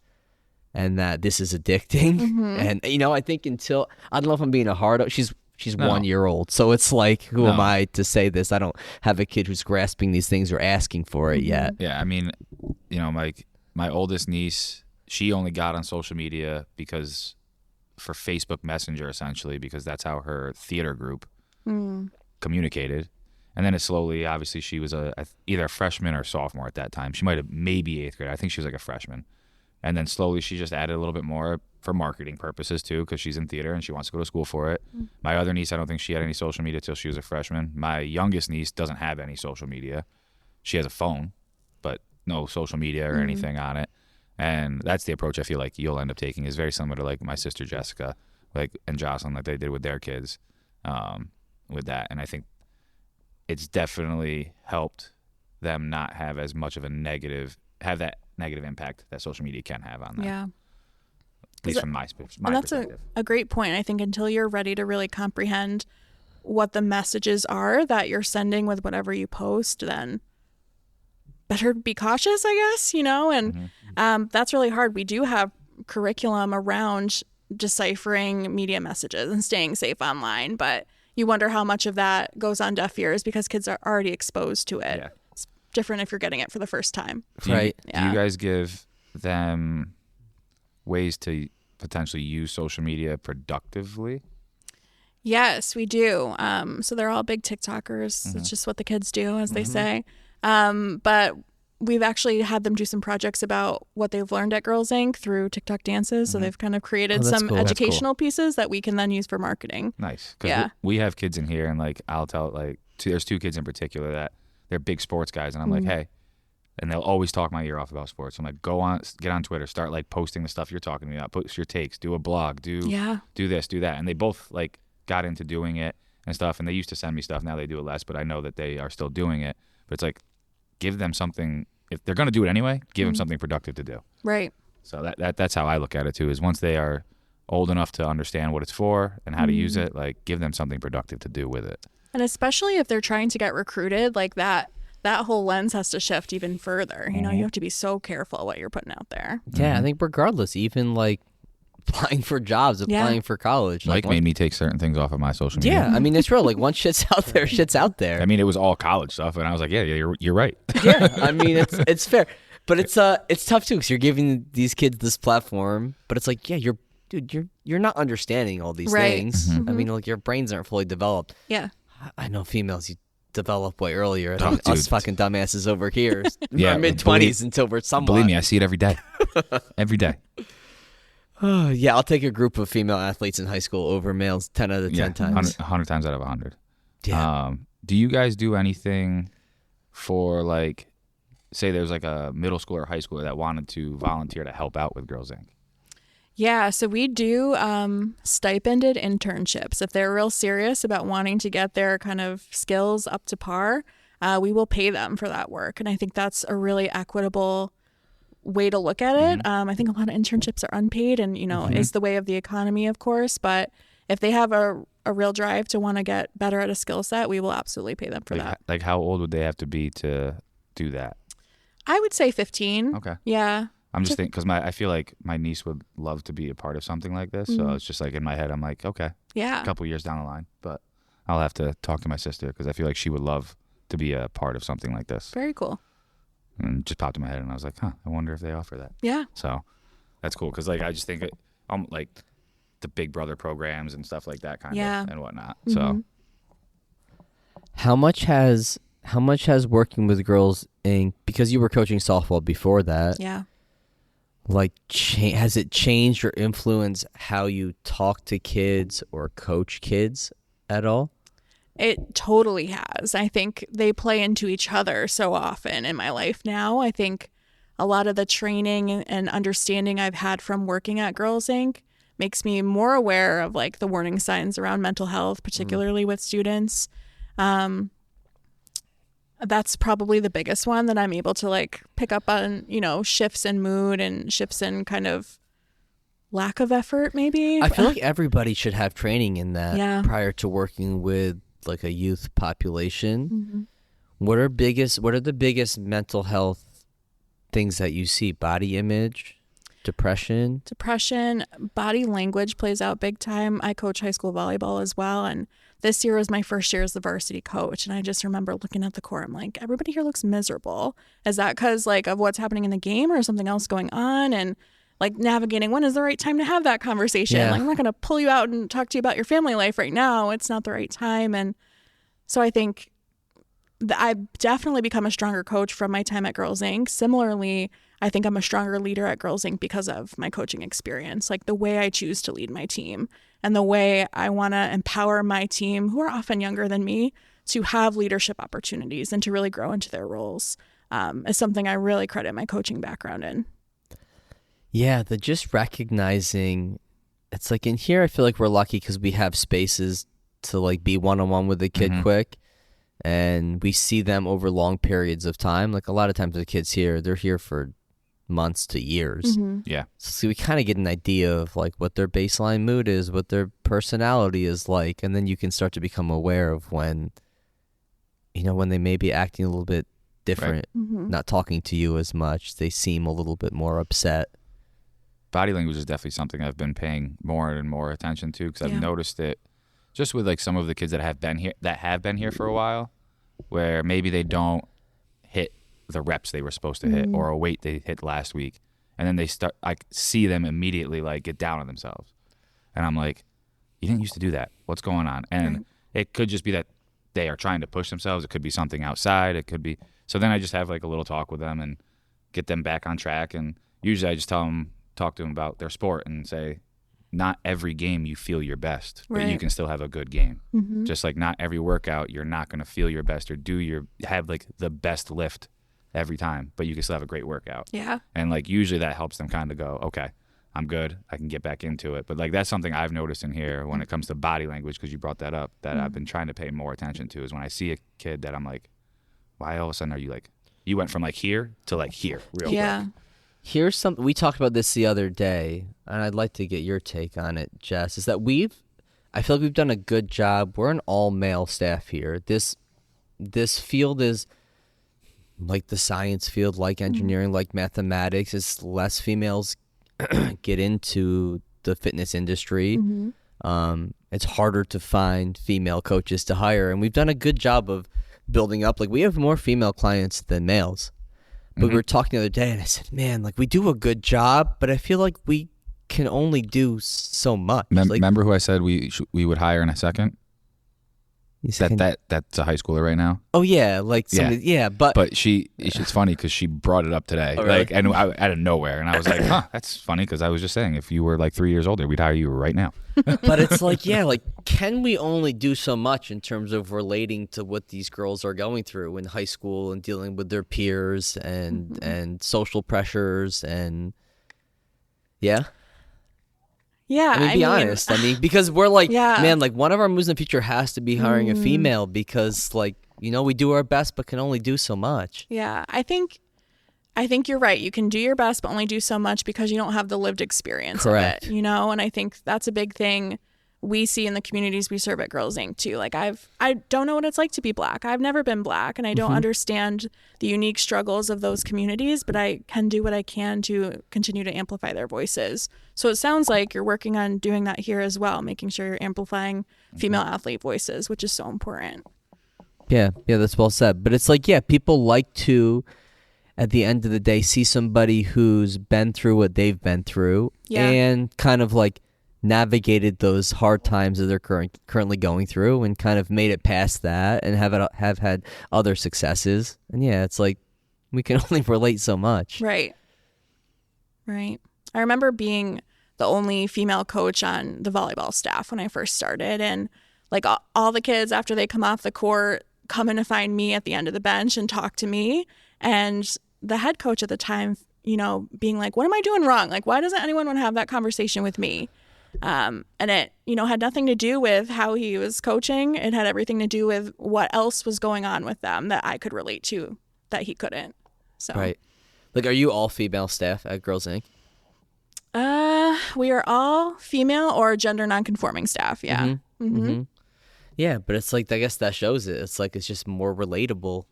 and that this is addicting. Mhm. And, I think until, I don't know if I'm being a hard, she's No. 1 year old. So it's like, who am No. I to say this? I don't have a kid who's grasping these things or asking for it yet. Yeah, I mean, my oldest niece, she only got on social media for Facebook Messenger, essentially, because that's how her theater group communicated. And then it slowly, obviously, she was either a freshman or sophomore at that time. She might have maybe 8th grade. I think she was like a freshman. And then slowly she just added a little bit more for marketing purposes too, because she's in theater and she wants to go to school for it. My other niece, I don't think she had any social media till she was a freshman. My youngest niece doesn't have any social media. She has a phone, but no social media or anything on it. And that's the approach I feel like you'll end up taking, is very similar to like my sister Jessica, and Jocelyn, like they did with their kids, with that. And I think it's definitely helped them not have as much of that negative impact that social media can have on them. Yeah. At least from my And that's perspective. a great point. I think until you're ready to really comprehend what the messages are that you're sending with whatever you post, then better be cautious, I guess, and that's really hard. We do have curriculum around deciphering media messages and staying safe online, but you wonder how much of that goes on deaf ears because kids are already exposed to it. Yeah. It's different if you're getting it for the first time. Right. Do you guys give them ways to potentially use social media productively? Yes, we do. So they're all big TikTokers. It's just what the kids do, as they say. But we've actually had them do some projects about what they've learned at Girls Inc. through TikTok dances. So they've kind of created Oh, that's some cool. That's educational pieces that we can then use for marketing. Nice. 'Cause Yeah. we have kids in here, and like I'll tell there's 2 kids in particular that they're big sports guys, and I'm like, hey, and they'll always talk my ear off about sports. I'm like, get on Twitter, start like posting the stuff you're talking to me about, post your takes, do a blog, do this, do that. And they both like got into doing it and stuff, and they used to send me stuff. Now they do it less, but I know that they are still doing it. But it's like, give them something. If they're going to do it anyway, give them something productive to do. Right. So that's how I look at it too, is once they are old enough to understand what it's for and how to use it, like give them something productive to do with it. And especially if they're trying to get recruited, like that whole lens has to shift even further. You have to be so careful what you're putting out there. Yeah, I think regardless, even like applying for jobs, applying for college. Mike made me take certain things off of my social media. Yeah, I mean, it's real. Like, once shit's out there, shit's out there. I mean, it was all college stuff, and I was like, yeah, you're right. Yeah, I mean, it's fair. But it's tough, too, because you're giving these kids this platform, but it's like, yeah, you're not understanding all these Right. things. I mean, like, your brains aren't fully developed. Yeah. I know females, you develop way earlier Oh, than us dude. fucking dumbasses over here. Yeah, Our mid-20s until we're somewhat. Believe me, I see it every day. Every day. Yeah, I'll take a group of female athletes in high school over males 10 out of 10 times. 100 times out of 100. Yeah. Do you guys do anything for, like, say there's like a middle schooler or high schooler that wanted to volunteer to help out with Girls Inc.? Yeah, so we do stipended internships. If they're real serious about wanting to get their kind of skills up to par, we will pay them for that work. And I think that's a really equitable way to look at it. I think a lot of internships are unpaid and, is the way of the economy, of course. But if they have a real drive to want to get better at a skill set, we will absolutely pay them for that. Like, how old would they have to be to do that? I would say 15. Okay. Yeah. I'm just thinking, because I feel like my niece would love to be a part of something like this. So it's just like in my head, I'm like, okay, Yeah. a couple years down the line. But I'll have to talk to my sister because I feel like she would love to be a part of something like this. Very cool. And it just popped in my head, and I was like, huh, I wonder if they offer that. Yeah. So that's cool because, like, I just think like the Big Brother programs and stuff like that kind of and whatnot. So How much has working with Girls Inc., because you were coaching softball before that, Yeah. like has it changed or influenced how you talk to kids or coach kids at all? It totally has. I think they play into each other so often in my life now. I think a lot of the training and understanding I've had from working at Girls Inc. makes me more aware of like the warning signs around mental health, particularly with students. That's probably the biggest one that I'm able to like pick up on, shifts in mood and shifts in kind of lack of effort, maybe. I feel like everybody should have training in that prior to working with like a youth population. Mm-hmm. What are the biggest mental health things that you see? Body image, depression, body language plays out big time. I coach high school volleyball as well, and this year was my first year as the varsity coach, and I just remember looking at the court, I'm like, everybody here looks miserable. Is that because like of what's happening in the game or something else going on? And like navigating when is the right time to have that conversation. Like I'm not going to pull you out and talk to you about your family life right now. It's not the right time. And so I think I've definitely become a stronger coach from my time at Girls Inc. Similarly, I think I'm a stronger leader at Girls Inc. because of my coaching experience, like the way I choose to lead my team and the way I want to empower my team, who are often younger than me, to have leadership opportunities and to really grow into their roles is something I really credit my coaching background in. Yeah, the just recognizing, it's like in here I feel like we're lucky because we have spaces to like be one-on-one with the kid quick, and we see them over long periods of time. Like a lot of times the kids here, they're here for months to years. Yeah. So we kind of get an idea of like what their baseline mood is, what their personality is like, and then you can start to become aware of when they may be acting a little bit different, not talking to you as much. They seem a little bit more upset. Body language is definitely something I've been paying more and more attention to because I've noticed it just with like some of the kids that have been here for a while, where maybe they don't hit the reps they were supposed to hit or a weight they hit last week, and then I see them immediately like get down on themselves, and I'm like, you didn't used to do that. What's going on? And it could just be that they are trying to push themselves. It could be something outside. It could be. So then I just have like a little talk with them and get them back on track. And usually I just talk to them about their sport and say, not every game you feel your best, but you can still have a good game. Just like not every workout you're not going to feel your best or have like the best lift every time, but you can still have a great workout. Yeah. And like usually that helps them kind of go, okay, I'm good. I can get back into it. But like that's something I've noticed in here when it comes to body language, because you brought that up, that I've been trying to pay more attention to, is when I see a kid that I'm like, why all of a sudden are you like, you went from like here to like here real quick. Here's something, we talked about this the other day, and I'd like to get your take on it, Jess, is that I feel like we've done a good job. We're an all-male staff here. This field is like the science field, like engineering, like mathematics. It's less females get into the fitness industry. It's harder to find female coaches to hire, and we've done a good job of building up. Like we have more female clients than males. But we were talking the other day, and I said, man, like we do a good job, but I feel like we can only do so much. Remember who I said we would hire in a second? That's a high schooler right now. Oh yeah, like somebody, but it's funny because she brought it up today, like, and out of nowhere, and I was like, huh, that's funny because I was just saying if you were like 3 years older, we'd hire you right now. But it's like, like can we only do so much in terms of relating to what these girls are going through in high school and dealing with their peers and social pressures and I mean, be honest. I mean, because we're like, man, like one of our moves in the future has to be hiring a female because, like, we do our best but can only do so much. Yeah, I think you're right. You can do your best but only do so much because you don't have the lived experience of it, and I think that's a big thing we see in the communities we serve at Girls Inc. too. Like I don't know what it's like to be Black. I've never been Black, and I don't understand the unique struggles of those communities, but I can do what I can to continue to amplify their voices. So it sounds like you're working on doing that here as well, making sure you're amplifying female athlete voices, which is so important. Yeah, that's well said. But it's like, people like to, at the end of the day, see somebody who's been through what they've been through and kind of like navigated those hard times that they're currently going through and kind of made it past that and have had other successes. And yeah, it's like we can only relate so much. Right. I remember being the only female coach on the volleyball staff when I first started, and like all the kids after they come off the court come in to find me at the end of the bench and talk to me, and the head coach at the time, you know, being like, what am I doing wrong? Like, why doesn't anyone want to have that conversation with me? And it, you know, had nothing to do with how he was coaching. It had everything to do with what else was going on with them that I could relate to that he couldn't. So, Right. Like, are you all female staff at Girls Inc.? We are all female or gender nonconforming staff. Yeah. Yeah, but it's like, I guess that shows it. It's like, it's just more relatable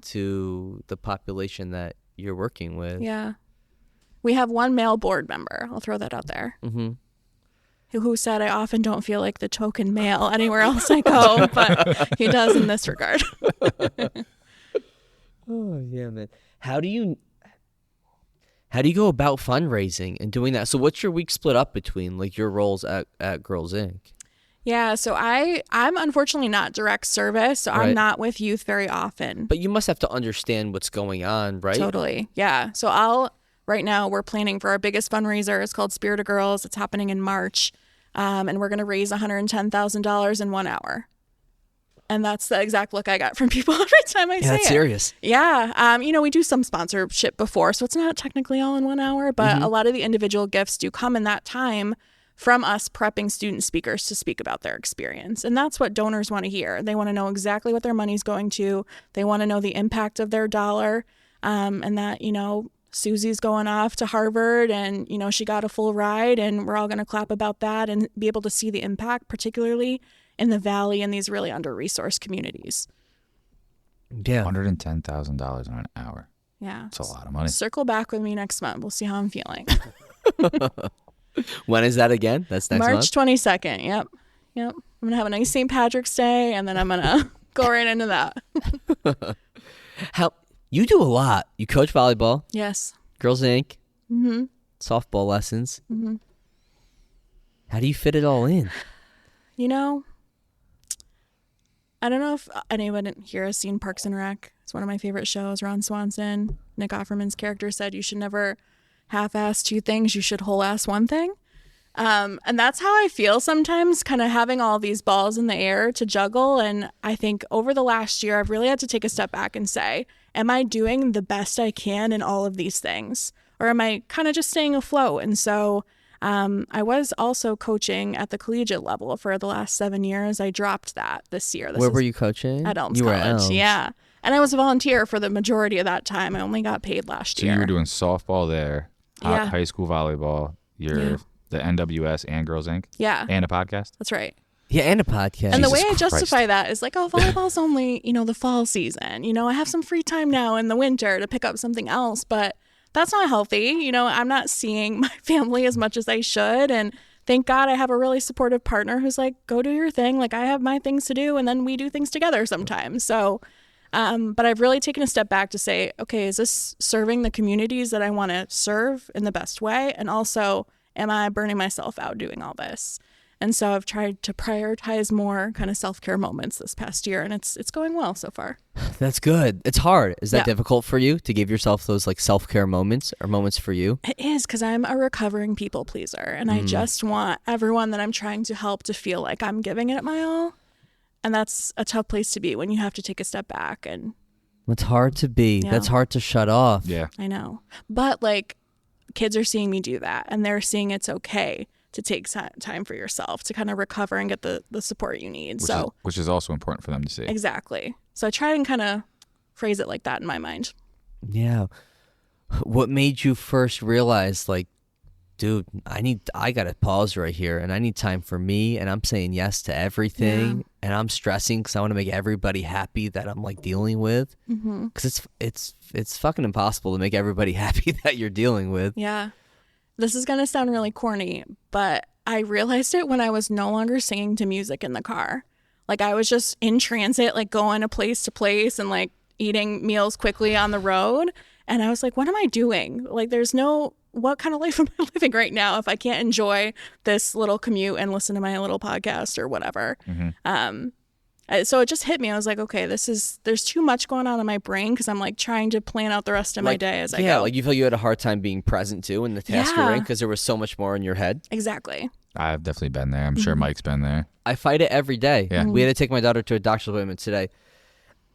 to the population that you're working with. Yeah. We have one male board member. I'll throw that out there. Who said, I often don't feel like the token male anywhere else I go, but he does in this regard. Oh, yeah, man. How do you go about fundraising and doing that? So what's your week split up between, like, your roles at Girls Inc.? Yeah, so I'm unfortunately not direct service, so I'm not with youth very often. But you must have to understand what's going on, right? Totally, yeah. So right now we're planning for our biggest fundraiser. It's called Spirit of Girls. It's happening in March, and we're going to raise $110,000 in 1 hour. And that's the exact look I got from people every time I say it. That's serious. Yeah. You know, we do some sponsorship before, so it's not technically all in 1 hour, but a lot of the individual gifts do come in that time from us prepping student speakers to speak about their experience. And that's what donors want to hear. They want to know exactly what their money's going to. They want to know the impact of their dollar, and that, you know, Susie's going off to Harvard and, you know, she got a full ride, and we're all going to clap about that and be able to see the impact, particularly in the Valley and these really under-resourced communities. Yeah. $110,000 on an hour. Yeah. That's a lot of money. Circle back with me next month. We'll see how I'm feeling. When is that again? That's next month? March 22nd. Yep. I'm going to have a nice St. Patrick's Day, and then I'm going to go right into that. How you do a lot. You coach volleyball. Yes. Girls Inc. Softball lessons. How do you fit it all in? You know, I don't know if anyone here has seen Parks and Rec. It's one of my favorite shows. Ron Swanson, Nick Offerman's character said, you should never half-ass two things, you should whole-ass one thing. And that's how I feel sometimes, kind of having all these balls in the air to juggle. And I think over the last year, I've really had to take a step back and say, am I doing the best I can in all of these things? Or am I kind of just staying afloat? And so I was also coaching at the collegiate level for the last 7 years. I dropped that this year. Where were you coaching? At Elms you College. Were at Elms. Yeah. And I was a volunteer for the majority of that time. I only got paid last year. So you were doing softball there, high school volleyball, the NWS and Girls Inc. Yeah. And a podcast? That's right. Yeah, and a podcast. And the way I Jesus justify Christ. that is like, oh, volleyball's only, you know, the fall season. You know, I have some free time now in the winter to pick up something else, but that's not healthy. You know, I'm not seeing my family as much as I should. And thank God I have a really supportive partner who's like, go do your thing. Like, I have my things to do, and then we do things together sometimes. So, but I've really taken a step back to say, okay, is this serving the communities that I want to serve in the best way? And also, am I burning myself out doing all this? And so I've tried to prioritize more kind of self-care moments this past year, and it's going well so far. That's good. It's hard. Is that Yeah. difficult for you to give yourself those like self-care moments or moments for you? It is, because I'm a recovering people pleaser, and I just want everyone that I'm trying to help to feel like I'm giving it my all. And that's a tough place to be when you have to take a step back. And It's hard to be. Yeah. That's hard to shut off. Yeah. I know. But like, kids are seeing me do that, and they're seeing it's okay to take time for yourself to kind of recover and get the support you need. Which is also important for them to see. Exactly. So I try and kind of phrase it like that in my mind. Yeah. What made you first realize, like, dude, I got to pause right here, and I need time for me, and I'm saying yes to everything, and I'm stressing because I want to make everybody happy that I'm like dealing with, because it's fucking impossible to make everybody happy that you're dealing with. Yeah. This is going to sound really corny, but I realized it when I was no longer singing to music in the car. Like, I was just in transit, like going to place and like eating meals quickly on the road. And I was like, what am I doing? Like, what kind of life am I living right now if I can't enjoy this little commute and listen to my little podcast or whatever? So it just hit me. I was like, okay, there's too much going on in my brain because I'm like trying to plan out the rest of my day as I go. Yeah, like you feel you had a hard time being present too in the task you're in because there was so much more in your head. Exactly. I've definitely been there. I'm sure Mike's been there. I fight it every day. Yeah. We had to take my daughter to a doctor's appointment today.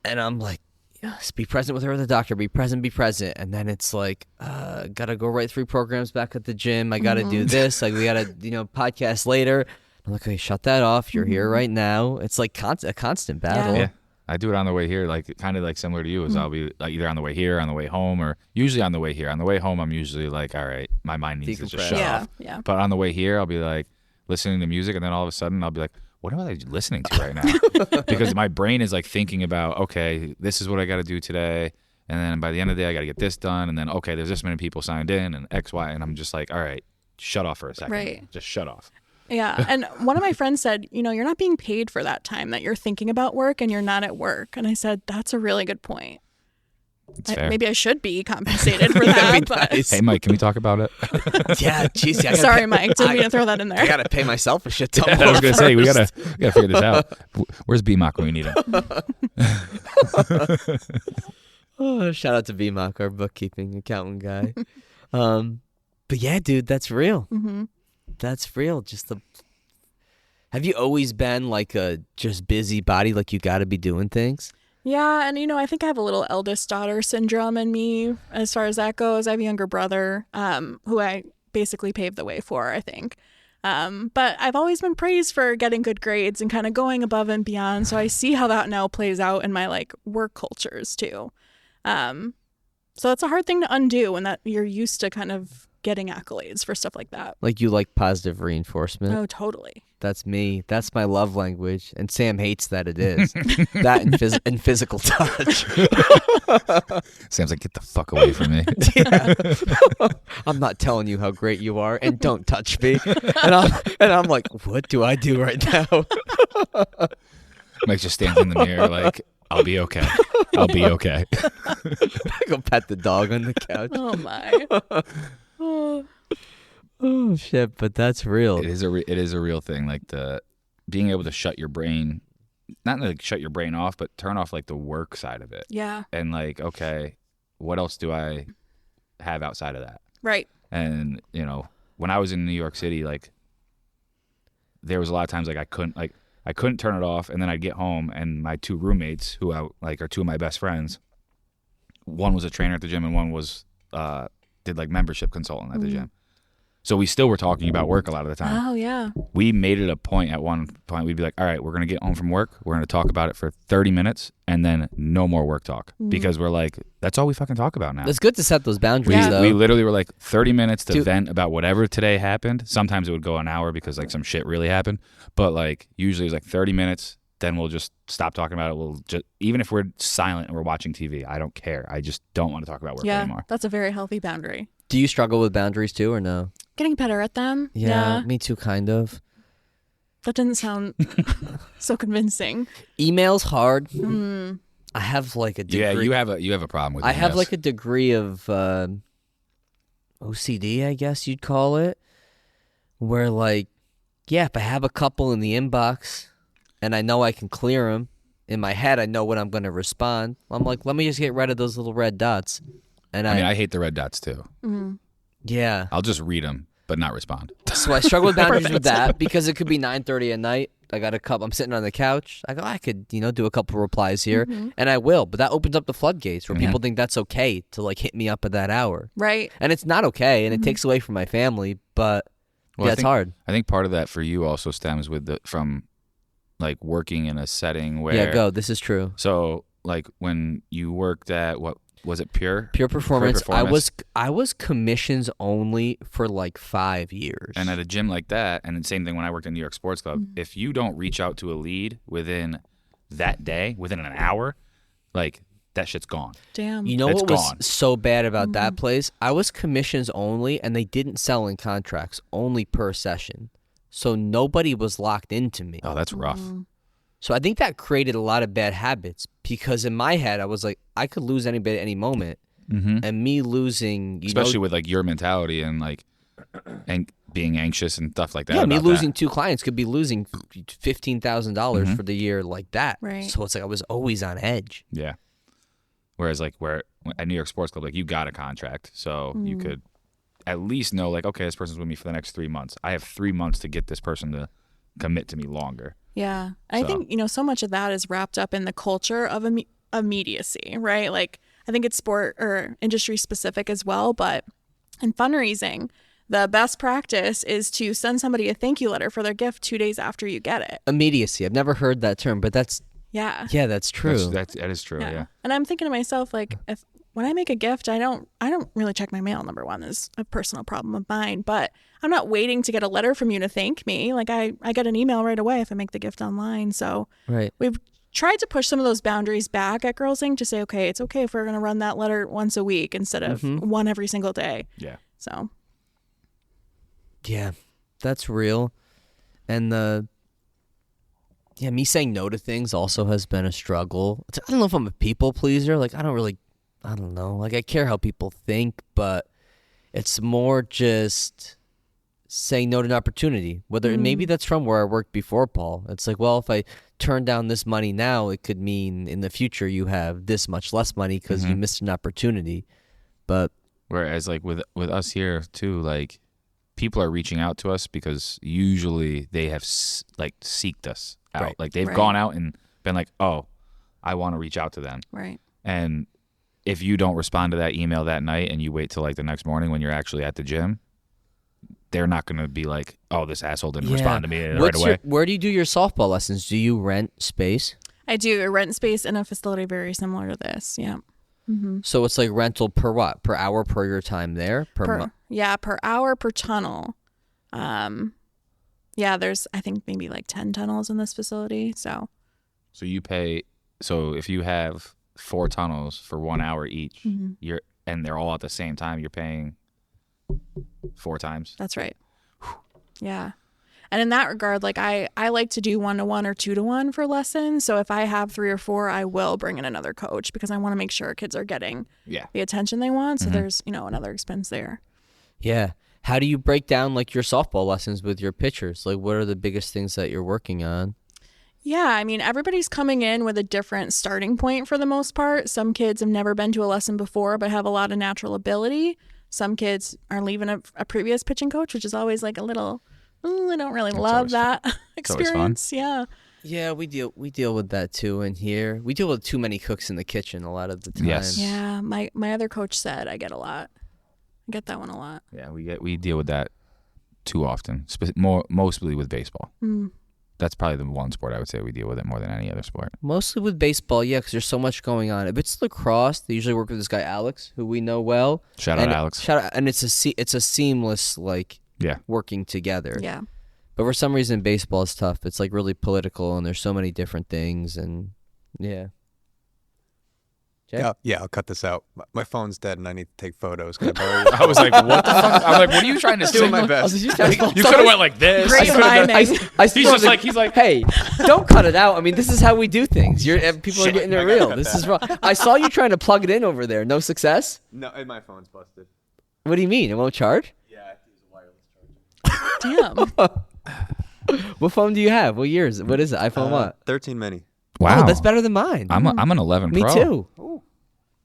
And I'm like, yes, be present with her at the doctor. Be present, be present. And then it's like, gotta go write 3 programs back at the gym. I gotta do this. Like, we gotta, podcast later. I'm like, okay, shut that off. You're here right now. It's like a constant battle. Yeah. I do it on the way here, like kind of like similar to you. Is I'll be like either on the way here, on the way home, or usually on the way here. On the way home, I'm usually like, all right, my mind needs to just shut off. Yeah. But on the way here, I'll be like listening to music, and then all of a sudden, I'll be like, what am I listening to right now? Because my brain is like thinking about, okay, this is what I got to do today, and then by the end of the day, I got to get this done, and then okay, there's this many people signed in, and X, Y, and I'm just like, all right, shut off for a second, Right. Just shut off. Yeah. And one of my friends said, you're not being paid for that time that you're thinking about work and you're not at work. And I said, that's a really good point. It's fair. Maybe I should be compensated for that. But Hey, Mike, can we talk about it? Yeah, jeez. sorry, Mike. Didn't mean to throw that in there. I gotta pay myself a shit ton. I was gonna say we gotta figure this out. Where's BMOC when we need him? Shout out to BMOC, our bookkeeping accountant guy. But yeah, dude, that's real. That's real. Have you always been like a just busybody, like you got to be doing things? Yeah, and I think I have a little eldest daughter syndrome in me as far as that goes. I have a younger brother who I basically paved the way for, I think. But I've always been praised for getting good grades and kind of going above and beyond. So I see how that now plays out in my like work cultures too. So it's a hard thing to undo when that you're used to kind of getting accolades for stuff like that. Like you like positive reinforcement? Oh, totally. That's me. That's my love language. And Sam hates that it is. That and physical touch. Sam's like, get the fuck away from me. Yeah. I'm not telling you how great you are, and don't touch me. And I'm like, what do I do right now? Mike just stands in the mirror like, I'll be okay. I'll be okay. I go pet the dog on the couch. Oh my. Oh shit! But that's real. It is a real thing. Like the being able to shut your brain, not like shut your brain off, but turn off like the work side of it. Yeah. And like, okay, what else do I have outside of that? Right. And when I was in New York City, like there was a lot of times like I couldn't turn it off, and then I'd get home and my 2 roommates, who I like are 2 of my best friends, one was a trainer at the gym and one was did like membership consultant at the gym. So we still were talking about work a lot of the time. Oh yeah. We made it a point at one point, we'd be like, all right, we're going to get home from work. We're going to talk about it for 30 minutes and then no more work talk because we're like, that's all we fucking talk about now. It's good to set those boundaries, though. We literally were like 30 minutes to vent about whatever today happened. Sometimes it would go an hour because like some shit really happened. But like usually it was like 30 minutes. Then we'll just stop talking about it. We'll just, even if we're silent and we're watching TV, I don't care. I just don't want to talk about work anymore. That's a very healthy boundary. Do you struggle with boundaries too, or no? Getting better at them. Yeah, me too, kind of. That didn't sound so convincing. Email's hard. I have like a degree. Yeah, you have a problem with it. I have like a degree of OCD, I guess you'd call it, where like, yeah, if I have a couple in the inbox and I know I can clear them, in my head I know when I'm going to respond. I'm like, let me just get rid of those little red dots. And I hate the red dots too. Yeah. I'll just read them, but not respond. So I struggle with boundaries with that because it could be 9:30 at night. I got a cup. I'm sitting on the couch. I go, I could, do a couple replies here, and I will. But that opens up the floodgates where people think that's okay to like hit me up at that hour. Right. And it's not okay, and it takes away from my family. But it's hard. I think part of that for you also stems from like working in a setting where this is true. So like when you worked at what was it, Pure Performance? I was commissions only for like 5 years. And at a gym like that, and the same thing when I worked in New York Sports Club, if you don't reach out to a lead within that day, within an hour, like that shit's gone. Damn. You know It's what gone. was so bad about that place? I was commissions only, and they didn't sell in contracts, only per session. So nobody was locked into me. Oh, that's rough. So I think that created a lot of bad habits because in my head I was like, I could lose anybody at any moment. and me losing, especially with like your mentality and like and being anxious and stuff like that. Yeah, me about losing that. 2 clients could be losing $15,000 for the year like that. Right. So it's like I was always on edge. Yeah. Whereas like where at New York Sports Club, like you got a contract, so you could at least know like, okay, this person's with me for the next 3 months. I have 3 months to get this person to commit to me longer. Yeah. I think, so much of that is wrapped up in the culture of immediacy, right? Like, I think it's sport or industry specific as well, but in fundraising, the best practice is to send somebody a thank you letter for their gift 2 days after you get it. Immediacy. I've never heard that term, but that's that's true. That is true. Yeah. And I'm thinking to myself, like, when I make a gift, I don't really check my mail. Number one is a personal problem of mine, but I'm not waiting to get a letter from you to thank me. Like I get an email right away if I make the gift online. So we've tried to push some of those boundaries back at Girls Inc. to say, okay, it's okay if we're going to run that letter once a week instead of one every single day. Yeah. So. Yeah, that's real. And me saying no to things also has been a struggle. I don't know if I'm a people pleaser. Like, I don't know. Like, I care how people think, but it's more just saying no to an opportunity. Whether maybe that's from where I worked before, Paul. It's like, well, if I turn down this money now, it could mean in the future you have this much less money because you missed an opportunity. But whereas, like with us here too, like people are reaching out to us because usually they have like seeked us out. Right. Like they've gone out and been like, oh, I want to reach out to them. Right. And if you don't respond to that email that night and you wait till like the next morning when you're actually at the gym, they're not going to be like, oh, this asshole didn't respond to me right away. Where do you do your softball lessons? Do you rent space? I do. I rent space in a facility very similar to this. Yeah. So it's like rental per what? Per hour per your time there? Per hour per tunnel. There's I think maybe like 10 tunnels in this facility. So you pay. So if you have 4 tunnels for 1 hour each, and they're all at the same time, you're paying 4 times. That's right. Yeah. And in that regard, like I like to do 1-to-1 or 2-to-1 for lessons. So if I have 3 or 4, I will bring in another coach because I want to make sure kids are getting the attention they want. So there's, another expense there. Yeah. How do you break down like your softball lessons with your pitchers? Like what are the biggest things that you're working on? Yeah, I mean, everybody's coming in with a different starting point for the most part. Some kids have never been to a lesson before but have a lot of natural ability. Some kids are leaving a previous pitching coach, which is always like a little, I don't really love that experience. Yeah. Yeah, we deal with that too in here. We deal with too many cooks in the kitchen a lot of the time. Yes. Yeah, my other coach said I get a lot. I get that one a lot. Yeah, we deal with that too often, mostly with baseball. That's probably the one sport I would say we deal with it more than any other sport. Mostly with baseball, yeah, because there's so much going on. If it's lacrosse, they usually work with this guy Alex, who we know well. Shout out Alex. And it's a seamless working together. Yeah. But for some reason, baseball is tough. It's like really political, and there's so many different things, and yeah. Yeah, I'll cut this out. My phone's dead, and I need to take photos. Can I borrow your I was like, what the fuck? I'm like, what are you trying to say? Doing my best. You could have went like this. Great timing. He's like, hey, don't cut it out. I mean, this is how we do things. People are getting it real. This is wrong. I saw you trying to plug it in over there. No success? No, my phone's busted. What do you mean? It won't charge? Yeah, I have to use a wireless charger. Damn. What phone do you have? What year is it? What is it? iPhone what? 13 mini. wow. Oh, that's better than mine. I'm an 11 Me Pro. too.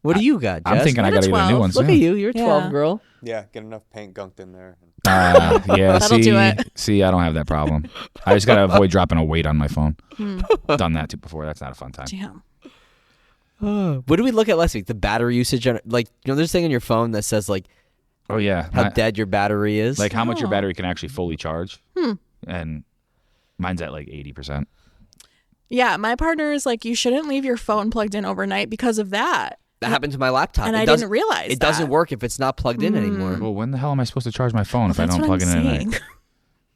What do you got, Jess? I'm thinking I got to get a new one soon. Look at you. You're a 12 girl. Yeah, get enough paint gunked in there. Yeah, That'll do it. See, I don't have that problem. I just got to avoid dropping a weight on my phone. Done that too before. That's not a fun time. Damn. What did we look at last week? The battery usage. Like, there's this thing on your phone that says, like, oh, yeah. how dead your battery is. Like how much your battery can actually fully charge. And mine's at like 80%. Yeah, my partner is like, you shouldn't leave your phone plugged in overnight because of that. That happened to my laptop. And I didn't realize it doesn't work if it's not plugged in anymore. Well, when the hell am I supposed to charge my phone if I don't plug it in at night? Saying.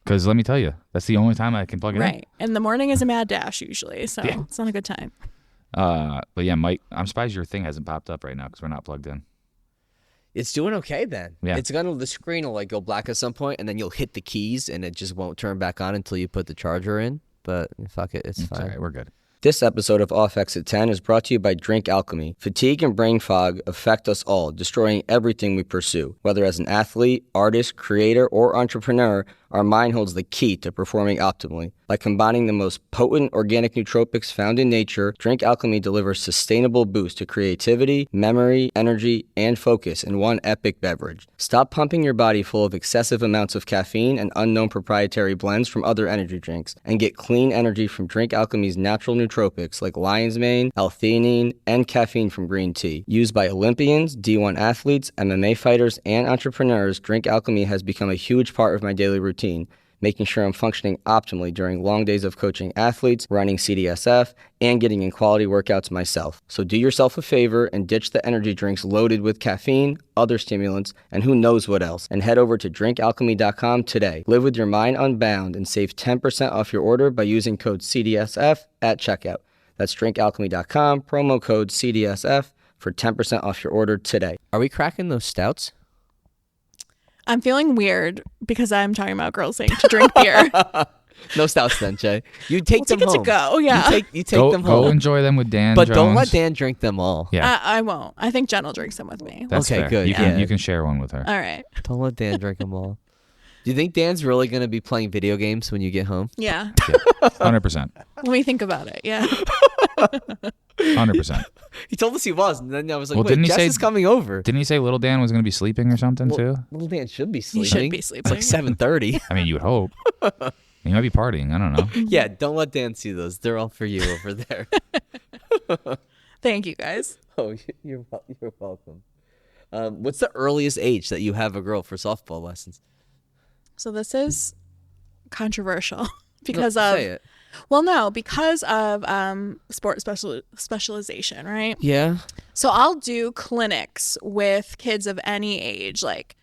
Because let me tell you, that's the only time I can plug it in. Right. And the morning is a mad dash usually, so it's not a good time. But yeah, Mike, I'm surprised your thing hasn't popped up right now because we're not plugged in. It's doing okay then. Yeah. The screen will like go black at some point, and then you'll hit the keys, and it just won't turn back on until you put the charger in. But fuck it, it's fine. All right, we're good. This episode of Off Exit 10 is brought to you by Drink Alchemy. Fatigue and brain fog affect us all, destroying everything we pursue. Whether as an athlete, artist, creator, or entrepreneur, our mind holds the key to performing optimally. By combining the most potent organic nootropics found in nature, Drink Alchemy delivers sustainable boost to creativity, memory, energy, and focus in one epic beverage. Stop pumping your body full of excessive amounts of caffeine and unknown proprietary blends from other energy drinks, and get clean energy from Drink Alchemy's natural nootropics like lion's mane, L-theanine, and caffeine from green tea. Used by Olympians, D1 athletes, MMA fighters, and entrepreneurs, Drink Alchemy has become a huge part of my daily routine, making sure I'm functioning optimally during long days of coaching athletes, running CDSF, and getting in quality workouts myself. So do yourself a favor and ditch the energy drinks loaded with caffeine, other stimulants, and who knows what else, and head over to drinkalchemy.com today. Live with your mind unbound and save 10% off your order by using code CDSF at checkout. That's drinkalchemy.com, promo code CDSF for 10% off your order today. Are we cracking those stouts? I'm feeling weird because I'm talking about girls saying to drink beer. No stouts then, Jay. You take them ticket home. to go, yeah. You take them home. Go enjoy them with Dan But Jones. don't let Dan drink them all. Yeah, I won't. I think Jen will drink some with me. that's Okay, fair. good, You can, yeah. you can share one with her. All right. Don't let Dan drink them all. Do you think Dan's really going to be playing video games when you get home? Yeah. 100%. Let me think about it. Yeah. 100%. He told us he was, and then I was like, Well, wait, didn't he Jess say- is coming over. Didn't he say little Dan was going to be sleeping or something too? Little Dan should be He sleeping. should be sleeping. It's like 7:30. I mean, you would hope. He might be partying. I don't know. Yeah, don't let Dan see those. They're all for you over there. Thank you, guys. Oh, you're welcome. What's the earliest age that you have a girl for softball lessons? So this is controversial because Say of it. well, no, because of sport specialization, right? Yeah. So I'll do clinics with kids of any age, like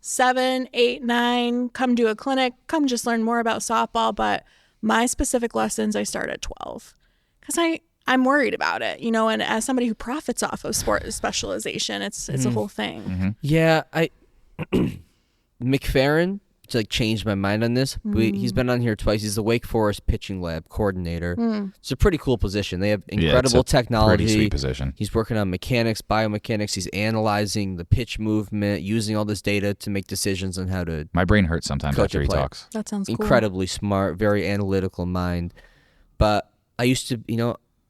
7, 8, 9. Come do a clinic. Come just learn more about softball. But my specific lessons I start at 12 because I'm worried about it, you know. And as somebody who profits off of sport specialization, it's a whole thing. Yeah, McFerrin changed my mind on this. He's been on here twice. He's the Wake Forest pitching lab coordinator. It's a pretty cool position. They have incredible technology. Pretty sweet position. He's working on mechanics, biomechanics. He's analyzing the pitch movement, using all this data to make decisions on how to My brain hurts sometimes Coach after a he player. talks. That sounds cool. incredibly smart, very analytical mind. But I used to,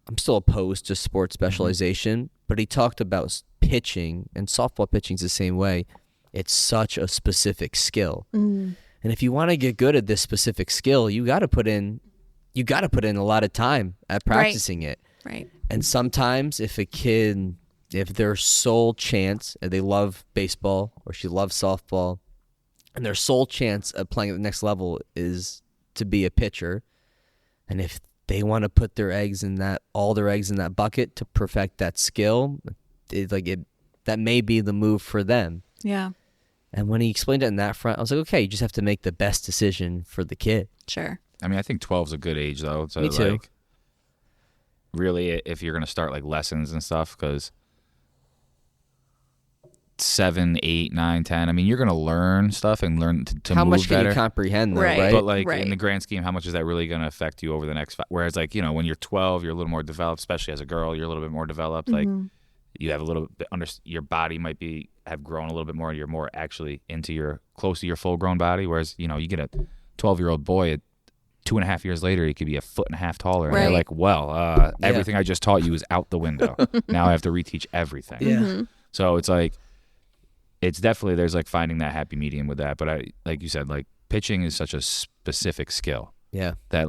I'm still opposed to sports specialization, but he talked about pitching, and softball pitching's the same way. It's such a specific skill. And if you want to get good at this specific skill, you got to put in a lot of time at practicing it. Right. And sometimes if their sole chance, and they love baseball or she loves softball, and their sole chance of playing at the next level is to be a pitcher, and if they want to put all their eggs in that bucket to perfect that skill, that may be the move for them. Yeah. And when he explained it in that front, I was like, okay, you just have to make the best decision for the kid. Sure. I mean, I think 12 is a good age, though. So, Me too. Really, if you're going to start, lessons and stuff, because 7, 8, 9, 10, I mean, you're going to learn stuff and learn to How move much can better. you comprehend, though, Right. right? But, Right. in the grand scheme, how much is that really going to affect you over the next Whereas, when you're 12, you're a little more developed, especially as a girl, you're a little bit more developed. You have a little bit your body might have grown a little bit more. You're more actually close to your full grown body. Whereas you get a 12-year-old boy at 2.5 years later, he could be a 1.5 feet taller, and Right. they're like, well, everything I just taught you is out the window. Now I have to reteach everything. Yeah. So it's it's definitely there's finding that happy medium with that. But like you said, pitching is such a specific skill Yeah. that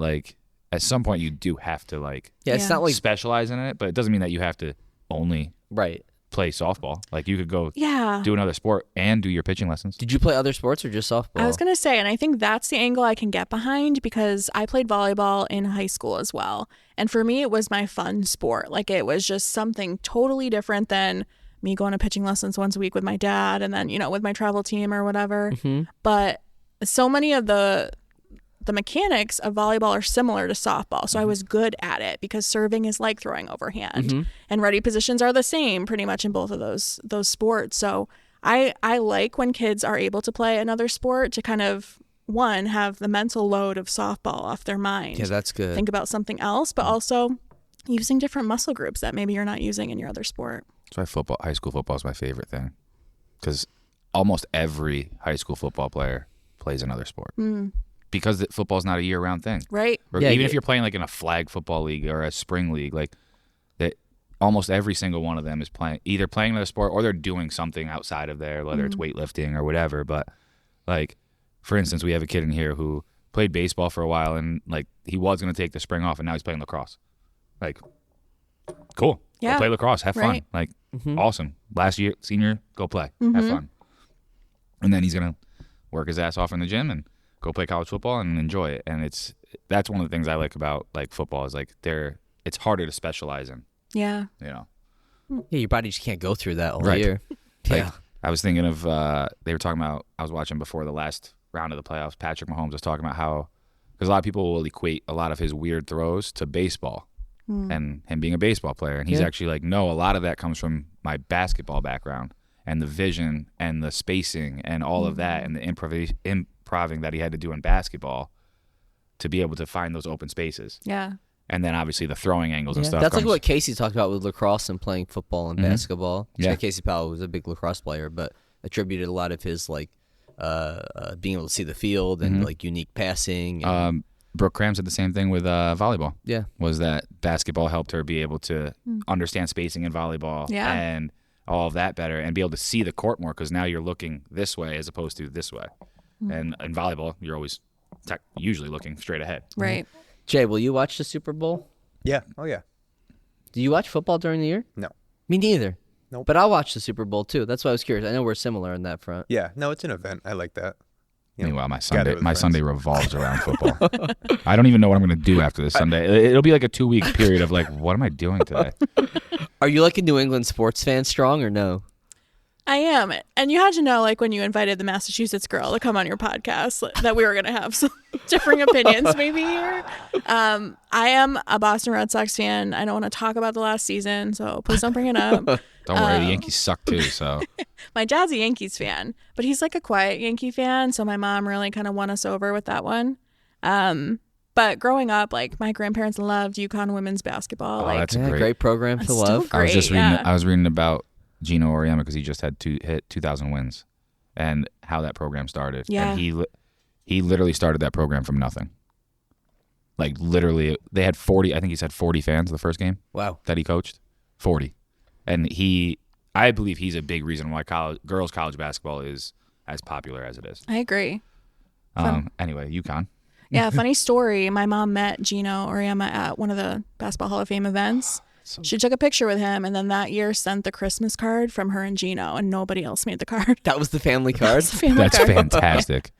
at some point you do have to Yeah, it's Yeah. not like specialize in it, but it doesn't mean that you have to only right. play softball. You could go Yeah. do another sport and do your pitching lessons. Did you play other sports or just softball? I was going to say, and I think that's the angle I can get behind because I played volleyball in high school as well. And for me, it was my fun sport. It was just something totally different than me going to pitching lessons once a week with my dad and then, with my travel team or whatever. But so many of the mechanics of volleyball are similar to softball. So I was good at it because serving is like throwing overhand and ready positions are the same pretty much in both of those sports. So I like when kids are able to play another sport to kind of, one, have the mental load of softball off their mind. Yeah, that's good. Think about something else, but also using different muscle groups that maybe you're not using in your other sport. That's why high school football is my favorite thing, because almost every high school football player plays another sport. Because football is not a year-round thing, Right. or Yeah, even if you're playing like in a flag football league or a spring league, like that, almost every single one of them is either playing another sport or they're doing something outside of there, whether it's weightlifting or whatever. But like, for instance, we have a kid in here who played baseball for a while, and like he was going to take the spring off, and now he's playing lacrosse. Like, cool. Yeah. Go play lacrosse. Have fun. Right. Like, awesome. Last year, senior, go play. Have fun. And then he's going to work his ass off in the gym and go play college football and enjoy it. And that's one of the things I like about like football is like it's harder to specialize in, Yeah. you know. Yeah, your body just can't go through that all Right. year. Like, I was thinking of they were talking about, I was watching before the last round of the playoffs, Patrick Mahomes was talking about how, because a lot of people will equate a lot of his weird throws to baseball and him being a baseball player. And he's actually like, no, a lot of that comes from my basketball background and the vision and the spacing and all of that and the improving that he had to do in basketball to be able to find those open spaces. Yeah. And then obviously the throwing angles and Yeah. stuff. That's like comes- what Casey talked about with lacrosse and playing football and basketball. Yeah. Casey Powell was a big lacrosse player, but attributed a lot of his like being able to see the field and like unique passing. And, Brooke Cram said the same thing with volleyball. yeah. Was that basketball helped her be able to understand spacing in volleyball Yeah. and all of that better and be able to see the court more, because now you're looking this way as opposed to this way. And in volleyball, you're always usually looking straight ahead. Right. Jay, will you watch the Super Bowl? Yeah. Oh, yeah. Do you watch football during the year? No. Me neither. Nope. But I'll watch the Super Bowl too. That's why I was curious. I know we're similar on that front. Yeah. No, it's an event. I like that. You know, Meanwhile, my gather with friends. Sunday revolves around football. I don't even know what I'm going to do after this Sunday. It'll be like a 2-week period of like, what am I doing today? Are you like a New England sports fan strong or no? I am. And you had to know, like, when you invited the Massachusetts girl to come on your podcast, that we were going to have some differing opinions maybe here. I am a Boston Red Sox fan. I don't want to talk about the last season, so please don't bring it up. Don't worry, the Yankees suck too. So My dad's a Yankees fan, but he's like a quiet Yankee fan, so my mom really kind of won us over with that one. But growing up, like, my grandparents loved UConn women's basketball. Oh, like, that's Yeah, great program to That's love. still I was just great, reading. yeah. I was reading about Gino Auriemma because he just had hit 2,000 wins, and how that program started. Yeah. And he literally started that program from nothing. Like literally, they had 40. I think he said 40 fans the first game Wow. that he coached. 40, and I believe he's a big reason why girls college basketball is as popular as it is. I agree. Anyway, UConn. Yeah, funny story. My mom met Gino Auriemma at one of the Basketball Hall of Fame events. She took a picture with him, and then that year sent the Christmas card from her and Gino, and nobody else made the card. That was the family card. It's a family That's card. fantastic.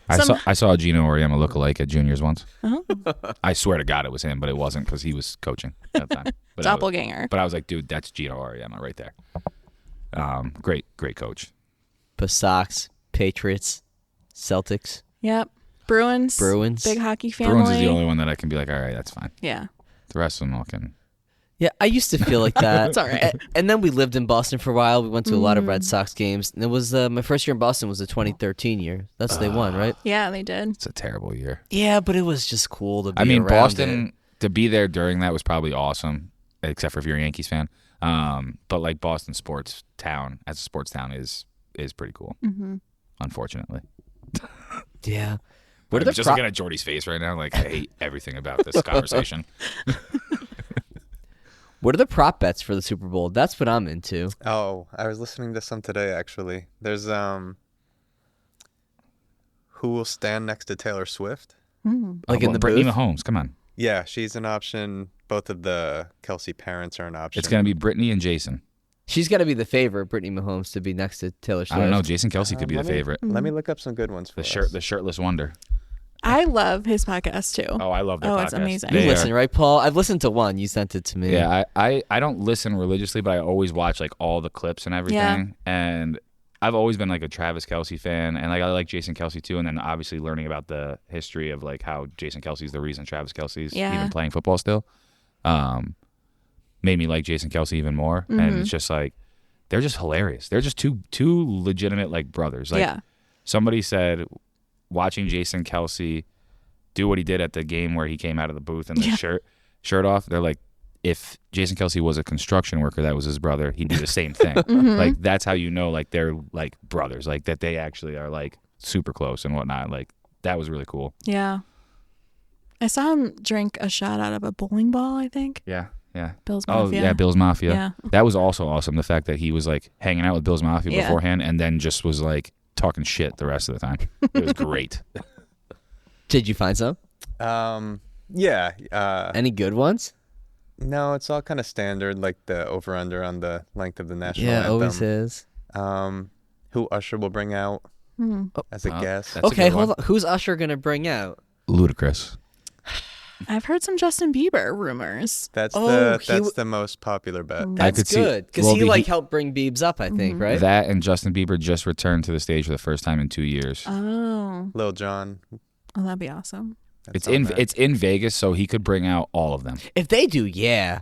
I saw Gino Auriemma look-alike at juniors once. Oh. I swear to God it was him, but it wasn't because he was coaching at the time. But Doppelganger. I was like, dude, that's Gino Auriemma right there. Great coach. Sox, Patriots, Celtics. Yep. Bruins. Bruins. Big hockey family. Bruins is the only one that I can be like, all right, that's fine. Yeah. The rest of them all can. Yeah, I used to feel like that. It's all right. And then we lived in Boston for a while. We went to a lot of Red Sox games. And it was my first year in Boston was the 2013 year. That's they won, right? Yeah, they did. It's a terrible year. Yeah, but it was just cool to be I mean, around Boston, it. to be there during that was probably awesome, except for if you're a Yankees fan. But like Boston sports town, as a sports town, is pretty cool, unfortunately. Yeah. What are the just looking at Jordy's face right now, like I hate everything about this conversation. What are the prop bets for the Super Bowl? That's what I'm into. Oh, I was listening to some today, actually. There's who will stand next to Taylor Swift? Like in the Brittany booth? Mahomes, come on. Yeah, she's an option. Both of the Kelsey parents are an option. It's gonna be Brittany and Jason. She's got to be the favorite, Brittany Mahomes, to be next to Taylor Swift. I don't know. Jason Kelsey could be the let me- favorite. Let me look up some good ones for The shirtless wonder. I love his podcast too. Oh, I love that Oh, podcast. it's amazing. You They listen, are- right, Paul? I've listened to one. You sent it to me. Yeah, I don't listen religiously, but I always watch like all the clips and everything. Yeah. And I've always been like a Travis Kelsey fan, and like I like Jason Kelsey too. And then obviously learning about the history of like how Jason Kelsey's the reason Travis Kelsey's Yeah. even playing football still, made me like Jason Kelsey even more. And it's just like they're just hilarious. They're just two legitimate like brothers. Like Yeah. somebody said, watching Jason Kelsey do what he did at the game where he came out of the booth and the shirt off. They're like, if Jason Kelsey was a construction worker that was his brother, he'd do the same thing. Like that's how you know like they're like brothers, like that they actually are like super close and whatnot. Like that was really cool. Yeah. I saw him drink a shot out of a bowling ball, I think. Yeah. Bill's Oh Mafia. yeah, Bill's Mafia. Yeah. That was also awesome. The fact that he was like hanging out with Bill's Mafia Yeah. beforehand and then just was like talking shit the rest of the time. It was great. Did you find some? Yeah. Any good ones? No, it's all kind of standard, like the over/under on the length of the national Yeah, anthem. always is. Who Usher will bring out as a guest. That's a Okay, good one. hold on. Who's Usher gonna bring out? Ludicrous. I've heard some Justin Bieber rumors. That's Oh, the most popular bet. I That's could see- good because well, he the- like helped bring Biebs up, I think, right? That and Justin Bieber just returned to the stage for the first time in 2 years. Oh. Lil Jon. Oh, that'd be awesome. It's on in there. it's in Vegas, so he could bring out all of them. If they do, yeah,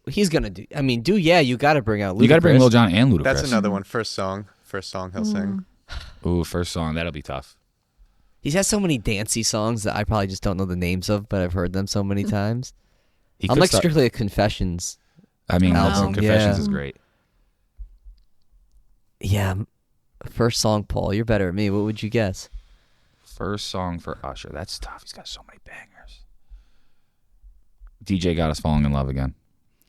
he's gonna do. I mean, you got to bring out. Ludacris. You got to bring Lil Jon and Ludacris. That's another one. First song he'll sing. Ooh, first song that'll be tough. He has so many dancey songs that I probably just don't know the names of, but I've heard them so many times. He I'm could like start- strictly a Confessions. I mean, Wow. Confessions Yeah. is great. Yeah, first song, Paul. You're better at me. What would you guess? First song for Usher. That's tough. He's got so many bangers. DJ Got Us Falling in Love Again.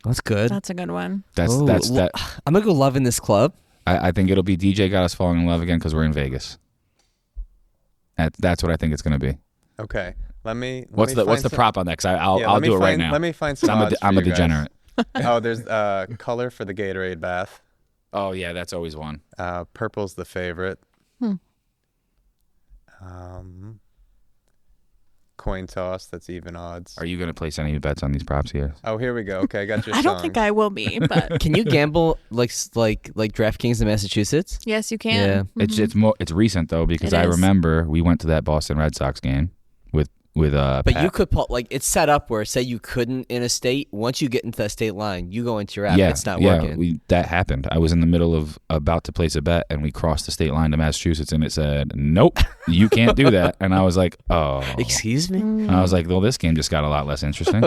That's good. That's a good one. That's Oh, that. I'm gonna go Love in This Club. I think it'll be DJ Got Us Falling in Love Again because we're in Vegas. That's what I think it's going to be. Okay. What's the prop on that? Because I'll do it right now. Let me find some odds I'm for a you guys. degenerate. Oh, there's color for the Gatorade bath. Oh yeah, that's always one. Purple's the favorite. Coin toss, that's even odds. Are you going to place any bets on these props here? Oh, here we go. Okay, I got your I song. don't think I will be, but Can you gamble like DraftKings in Massachusetts? yes, you can. Yeah. It's recent though because It I is. remember we went to that Boston Red Sox game with But Pat. you could it's set up where say you couldn't in a state. Once you get into that state line, you go into your app. It's not working. That happened. I was in the middle of about to place a bet, and we crossed the state line to Massachusetts, and it said, "Nope, you can't do that." And I was like, "Oh." Excuse me. And I was like, "Well, this game just got a lot less interesting."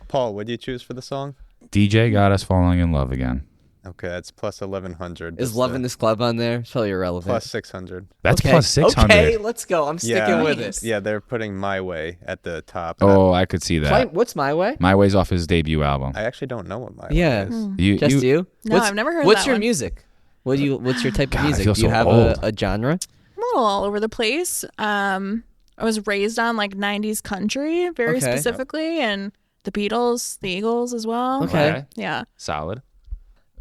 Paul, what do you choose for the song? DJ Got Us Falling in Love Again. Okay, that's plus 1,100. Is That's Love the in This Club on there? It's probably irrelevant. plus 600. That's okay. plus 600. Okay, let's go. I'm sticking Yeah. with Nice. it. Yeah, they're putting My Way at the top. Oh, I could see that. What's My Way? My Way's off his debut album. I actually don't know what My Yeah. Way is. You, Just you? No, I've never heard What's that your one. music? What's your type God, I of music? feel Do you so have old. a genre? I'm a little all over the place. I was raised on like 90s country very Okay. specifically, and the Beatles, the Eagles as well. Okay. Yeah. Solid.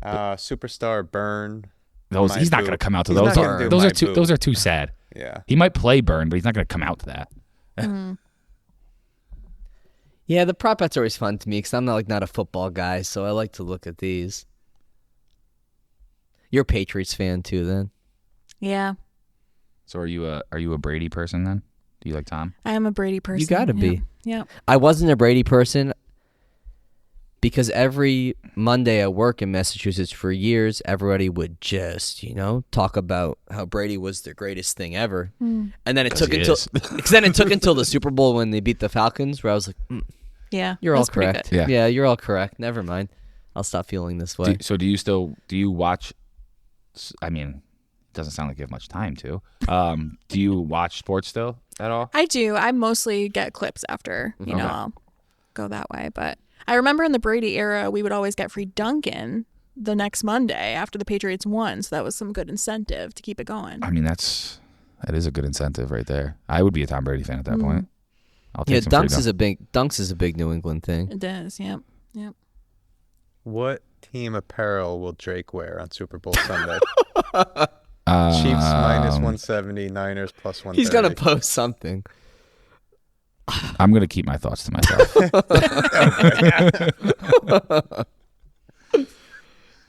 Superstar, Burn. Those My he's not Boo. going to come out to He's those. not gonna do Those My are too. Boo. Those are too sad. Yeah. He might play Burn, but he's not going to come out to that. Yeah, the prop bet's always fun to me because I'm not a football guy, so I like to look at these. You're a Patriots fan too, then? Yeah. So are you a Brady person then? Do you like Tom? I am a Brady person. You gotta yeah. be. Yeah. I wasn't a Brady person because every Monday at work in Massachusetts for years, everybody would just, talk about how Brady was the greatest thing ever. And then it took he until is. because then it took until the Super Bowl when they beat the Falcons, where I was like, Yeah. "You're all that's pretty correct. good. Yeah. You're all correct. Never mind. I'll stop feeling this way." Do you watch? I mean, it doesn't sound like you have much time to. Do you watch sports still at all? I do. I mostly get clips after, Okay. I'll go that way. But I remember in the Brady era, we would always get free Dunkin' the next Monday after the Patriots won. So that was some good incentive to keep it going. I mean, that is a good incentive right there. I would be a Tom Brady fan at that point. I'll take Yeah, some free Dunks is a big New England thing. It does. Yep. Yep. What team apparel will Drake wear on Super Bowl Sunday? Chiefs minus 170, Niners plus 130. He's gonna post something. I'm gonna keep my thoughts to myself.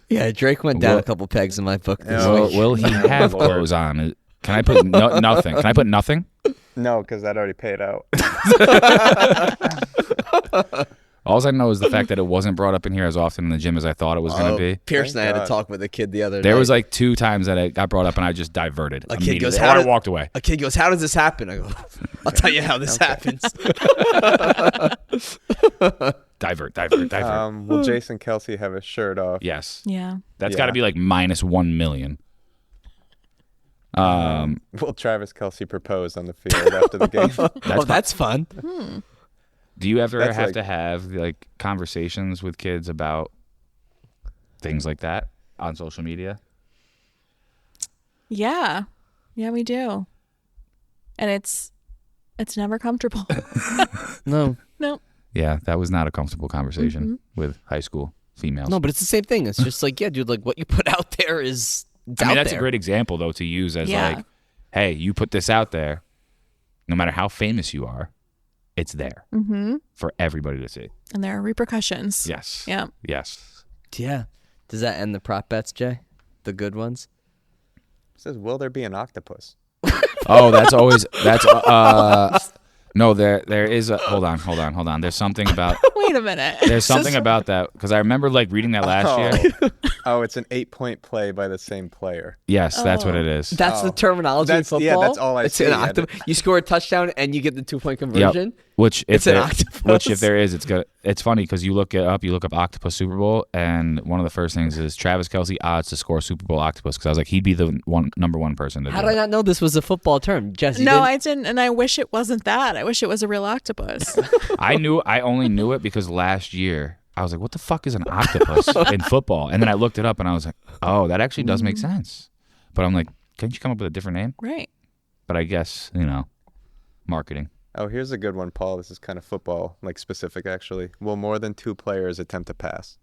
Yeah, Drake went down a couple pegs in my book this Oh, week. Will he have Lord. clothes on? Can I put nothing? Can I put nothing? No, because that already paid out. All I know is the fact that it wasn't brought up in here as often in the gym as I thought it was going to be. Pierce and I Thank had to God. talk with a kid the other There night. was like 2 times that it got brought up and I just diverted. A kid goes, immediately, or I walked away. A kid goes, "How does this happen?" I go, "I'll tell you how this happens." Divert. Will Jason Kelsey have his shirt off? Yes. Yeah. That's got to be like minus 1 million. Will Travis Kelsey propose on the field after the game? That's fun. Do you ever That's have like- to have like conversations with kids about things like that on social media? Yeah. Yeah, we do. And it's never comfortable. No. No. Yeah, that was not a comfortable conversation with high school females. No, but it's the same thing. It's just like, yeah, dude, like what you put out there is I mean, that's there. a great example, though, to use as Yeah. like, hey, you put this out there, no matter how famous you are, it's there for everybody to see. And there are repercussions. Yes. Yeah. Yes. Yeah. Does that end the prop bets, Jay? The good ones? It says, will there be an octopus? Oh, that's no, there is a hold on. There's something about Wait a minute. there's something about that because I remember like reading that last year. Oh, it's an 8-point play by the same player. Yes, that's what it is. That's the terminology in That's- football? yeah, that's all I it's see, an yeah. You score a touchdown and you get the 2-point Yep. conversion? Which It's an octopus. Which if there is, it's good. It's funny because you look up Octopus Super Bowl, and one of the first things is Travis Kelsey odds to score Super Bowl octopus because I was like, he'd be the number one person to How do did I it. not know this was a football term? Jess, you No, didn't? I didn't, and I wish it wasn't that. I wish it was a real octopus. I only knew it because last year I was like, what the fuck is an octopus in football? And then I looked it up and I was like, oh, that actually does make sense. But I'm like, can't you come up with a different name? Right. But I guess, marketing. Oh, here's a good one, Paul. This is kind of football, like specific, actually. Will more than 2 players attempt to pass?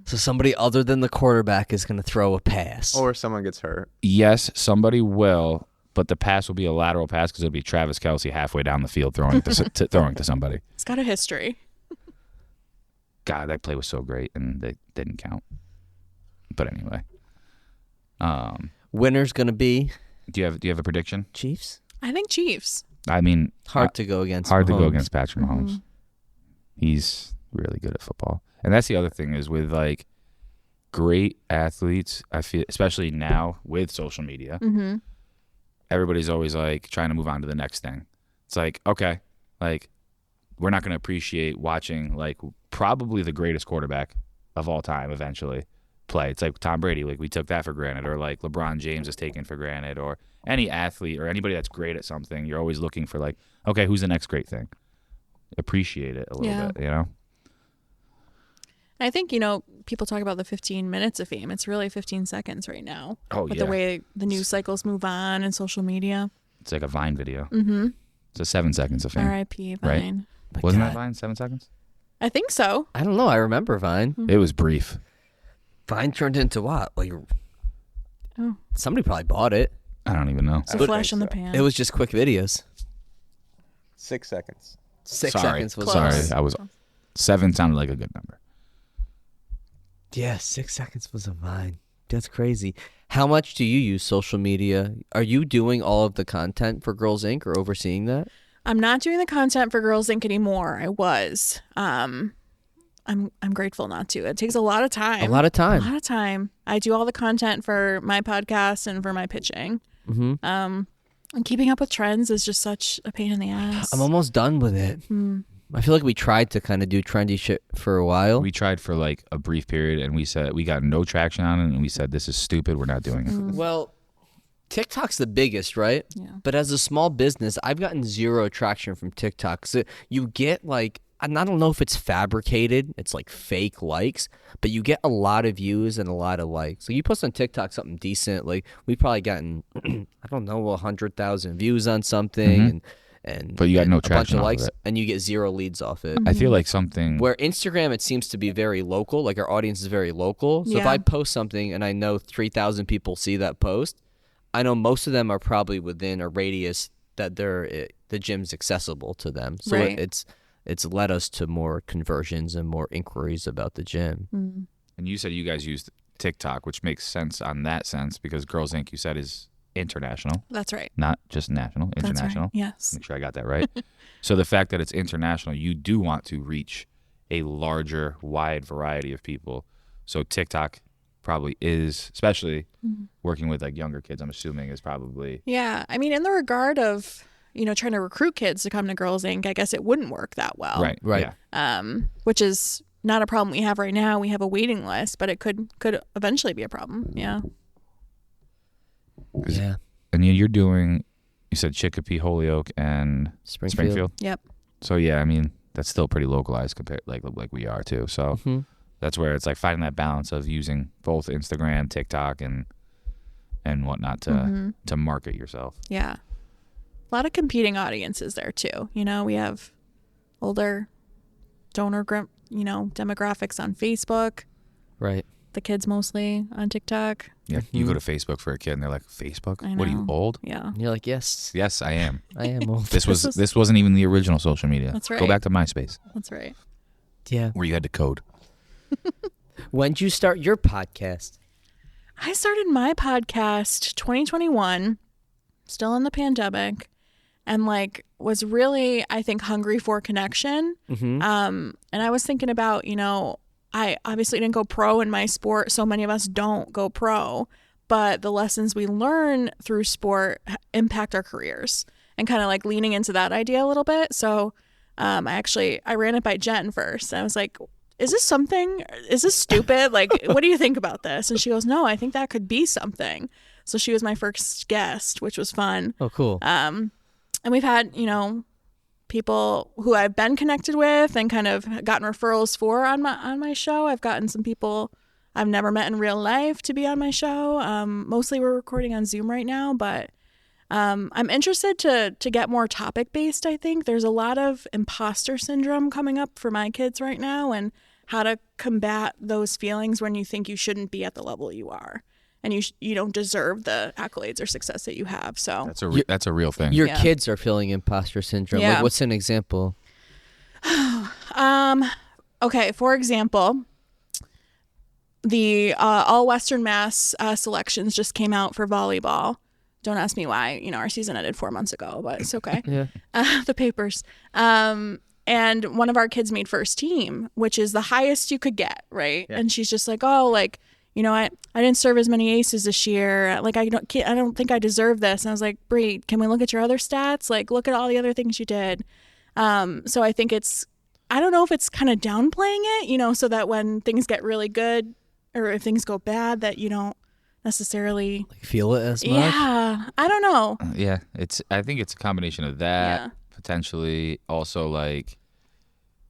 So somebody other than the quarterback is going to throw a pass. Or someone gets hurt? Yes, somebody will, but the pass will be a lateral pass because it'll be Travis Kelsey halfway down the field throwing to somebody. It's got a history. God, that play was so great, and they didn't count. But anyway, Winner's going to be do you have a prediction? Chiefs? I think Chiefs. I mean, Hard to go against hard to go Mahomes. against Patrick Mahomes. He's really good at football, and that's the other thing is with like great athletes. I feel, especially now with social media, everybody's always like trying to move on to the next thing. It's like, okay, like we're not going to appreciate watching like probably the greatest quarterback of all time eventually play. It's like Tom Brady, like we took that for granted, or like LeBron James is taken for granted, or any athlete or anybody that's great at something. You're always looking for like, okay, who's the next great thing? Appreciate it a little bit, I think, people talk about the 15 minutes of fame. It's really 15 seconds right now. Oh, With yeah. the way the news cycles move on and social media. It's like a Vine video. Mm-hmm. It's a 7 seconds of fame. R.I.P. Right. Vine. Wasn't God. that Vine 7 seconds? I think so. I don't know. I remember Vine. It was brief. Vine turned into what? Like, Oh. somebody probably bought it. I don't even know. It's a would flash in think the so. pan. It was just quick videos. 6 seconds. 6 Sorry. seconds was Close. Sorry, I was 7 sounded like a good number. Yeah, 6 seconds was a Vine. That's crazy. How much do you use social media? Are you doing all of the content for Girls Inc. or overseeing that? I'm not doing the content for Girls Inc. anymore. I was. I'm grateful not to. It takes a lot of time. A lot of time. A lot of time. I do all the content for my podcast and for my pitching. Mm-hmm. And keeping up with trends is just such a pain in the ass. I'm almost done with it. I feel like we tried to kind of do trendy shit for a while. We tried for like a brief period, and we said we got no traction on it, and we said this is stupid. We're not doing it. Well, TikTok's the biggest, right? Yeah. But as a small business, I've gotten zero traction from TikTok. So you get like, and I don't know if it's fabricated, it's like fake likes, but you get a lot of views and a lot of likes. So you post on TikTok something decent, like we've probably gotten, I don't know, 100,000 views on something, and But you got no a bunch traction of off of likes, it. and you get 0 leads off it. I feel like something. Where Instagram, it seems to be very local. Like our audience is very local. So if Yeah. I post something and I know 3,000 people see that post, I know most of them are probably within a radius that the gym's accessible to them. So Right. it's led us to more conversions and more inquiries about the gym. And you said you guys used TikTok, which makes sense on that sense because Girls Inc. you said is international, That's right. not just national, That's international. right. Yes. Make sure I got that right. So the fact that it's international, you do want to reach a larger, wide variety of people. So TikTok probably is, especially working with like younger kids, I'm assuming is probably. Yeah. I mean, in the regard of trying to recruit kids to come to Girls Inc., I guess it wouldn't work that well. Right. Yeah. Which is not a problem we have right now. We have a waiting list, but it could eventually be a problem. Yeah. Yeah. And you're doing, you said Chicopee, Holyoke, and Springfield. Yep. So yeah, I mean that's still pretty localized compared like we are too. So that's where it's like finding that balance of using both Instagram, TikTok, and whatnot to market yourself. Yeah. A lot of competing audiences there too. We have older donor demographics on Facebook. Right. The kids mostly on TikTok. Yeah, you go to Facebook for a kid, and they're like, "Facebook? I What are you, know. old?" Yeah. And you're like, yes, Yes, I am. I am old. This wasn't even the original social media. That's right. Go back to MySpace, That's right. Yeah. where you had to code. When'd you start your podcast? I started my podcast 2021, still in the pandemic, and was really, I think, hungry for connection. And I was thinking about, I obviously didn't go pro in my sport. So many of us don't go pro, but the lessons we learn through sport impact our careers, and kind of leaning into that idea a little bit. So I ran it by Jen first. I was like, is this something? Is this stupid? What do you think about this? And she goes, no, I think that could be something. So she was my first guest, which was fun. Oh, cool. And we've had, people who I've been connected with and kind of gotten referrals for on my show. I've gotten some people I've never met in real life to be on my show. Mostly we're recording on Zoom right now, but I'm interested to get more topic based. I think there's a lot of imposter syndrome coming up for my kids right now, and how to combat those feelings when you think you shouldn't be at the level you are, and you don't deserve the accolades or success that you have. So That's a real thing. Your kids are feeling imposter syndrome. Yeah. What's an example? Okay, for example, the all Western Mass selections just came out for volleyball. Don't ask me why. Our season ended 4 months ago, but it's okay. Yeah. The papers. And one of our kids made first team, which is the highest you could get, right? Yeah. And she's just like, oh, I didn't serve as many aces this year. I don't think I deserve this. And I was like, Bree, can we look at your other stats? Look at all the other things you did. So I think I don't know if it's kind of downplaying it, so that when things get really good or if things go bad, that you don't necessarily Feel it as much? Yeah, I don't know. Yeah, I think it's a combination of that, Yeah. potentially also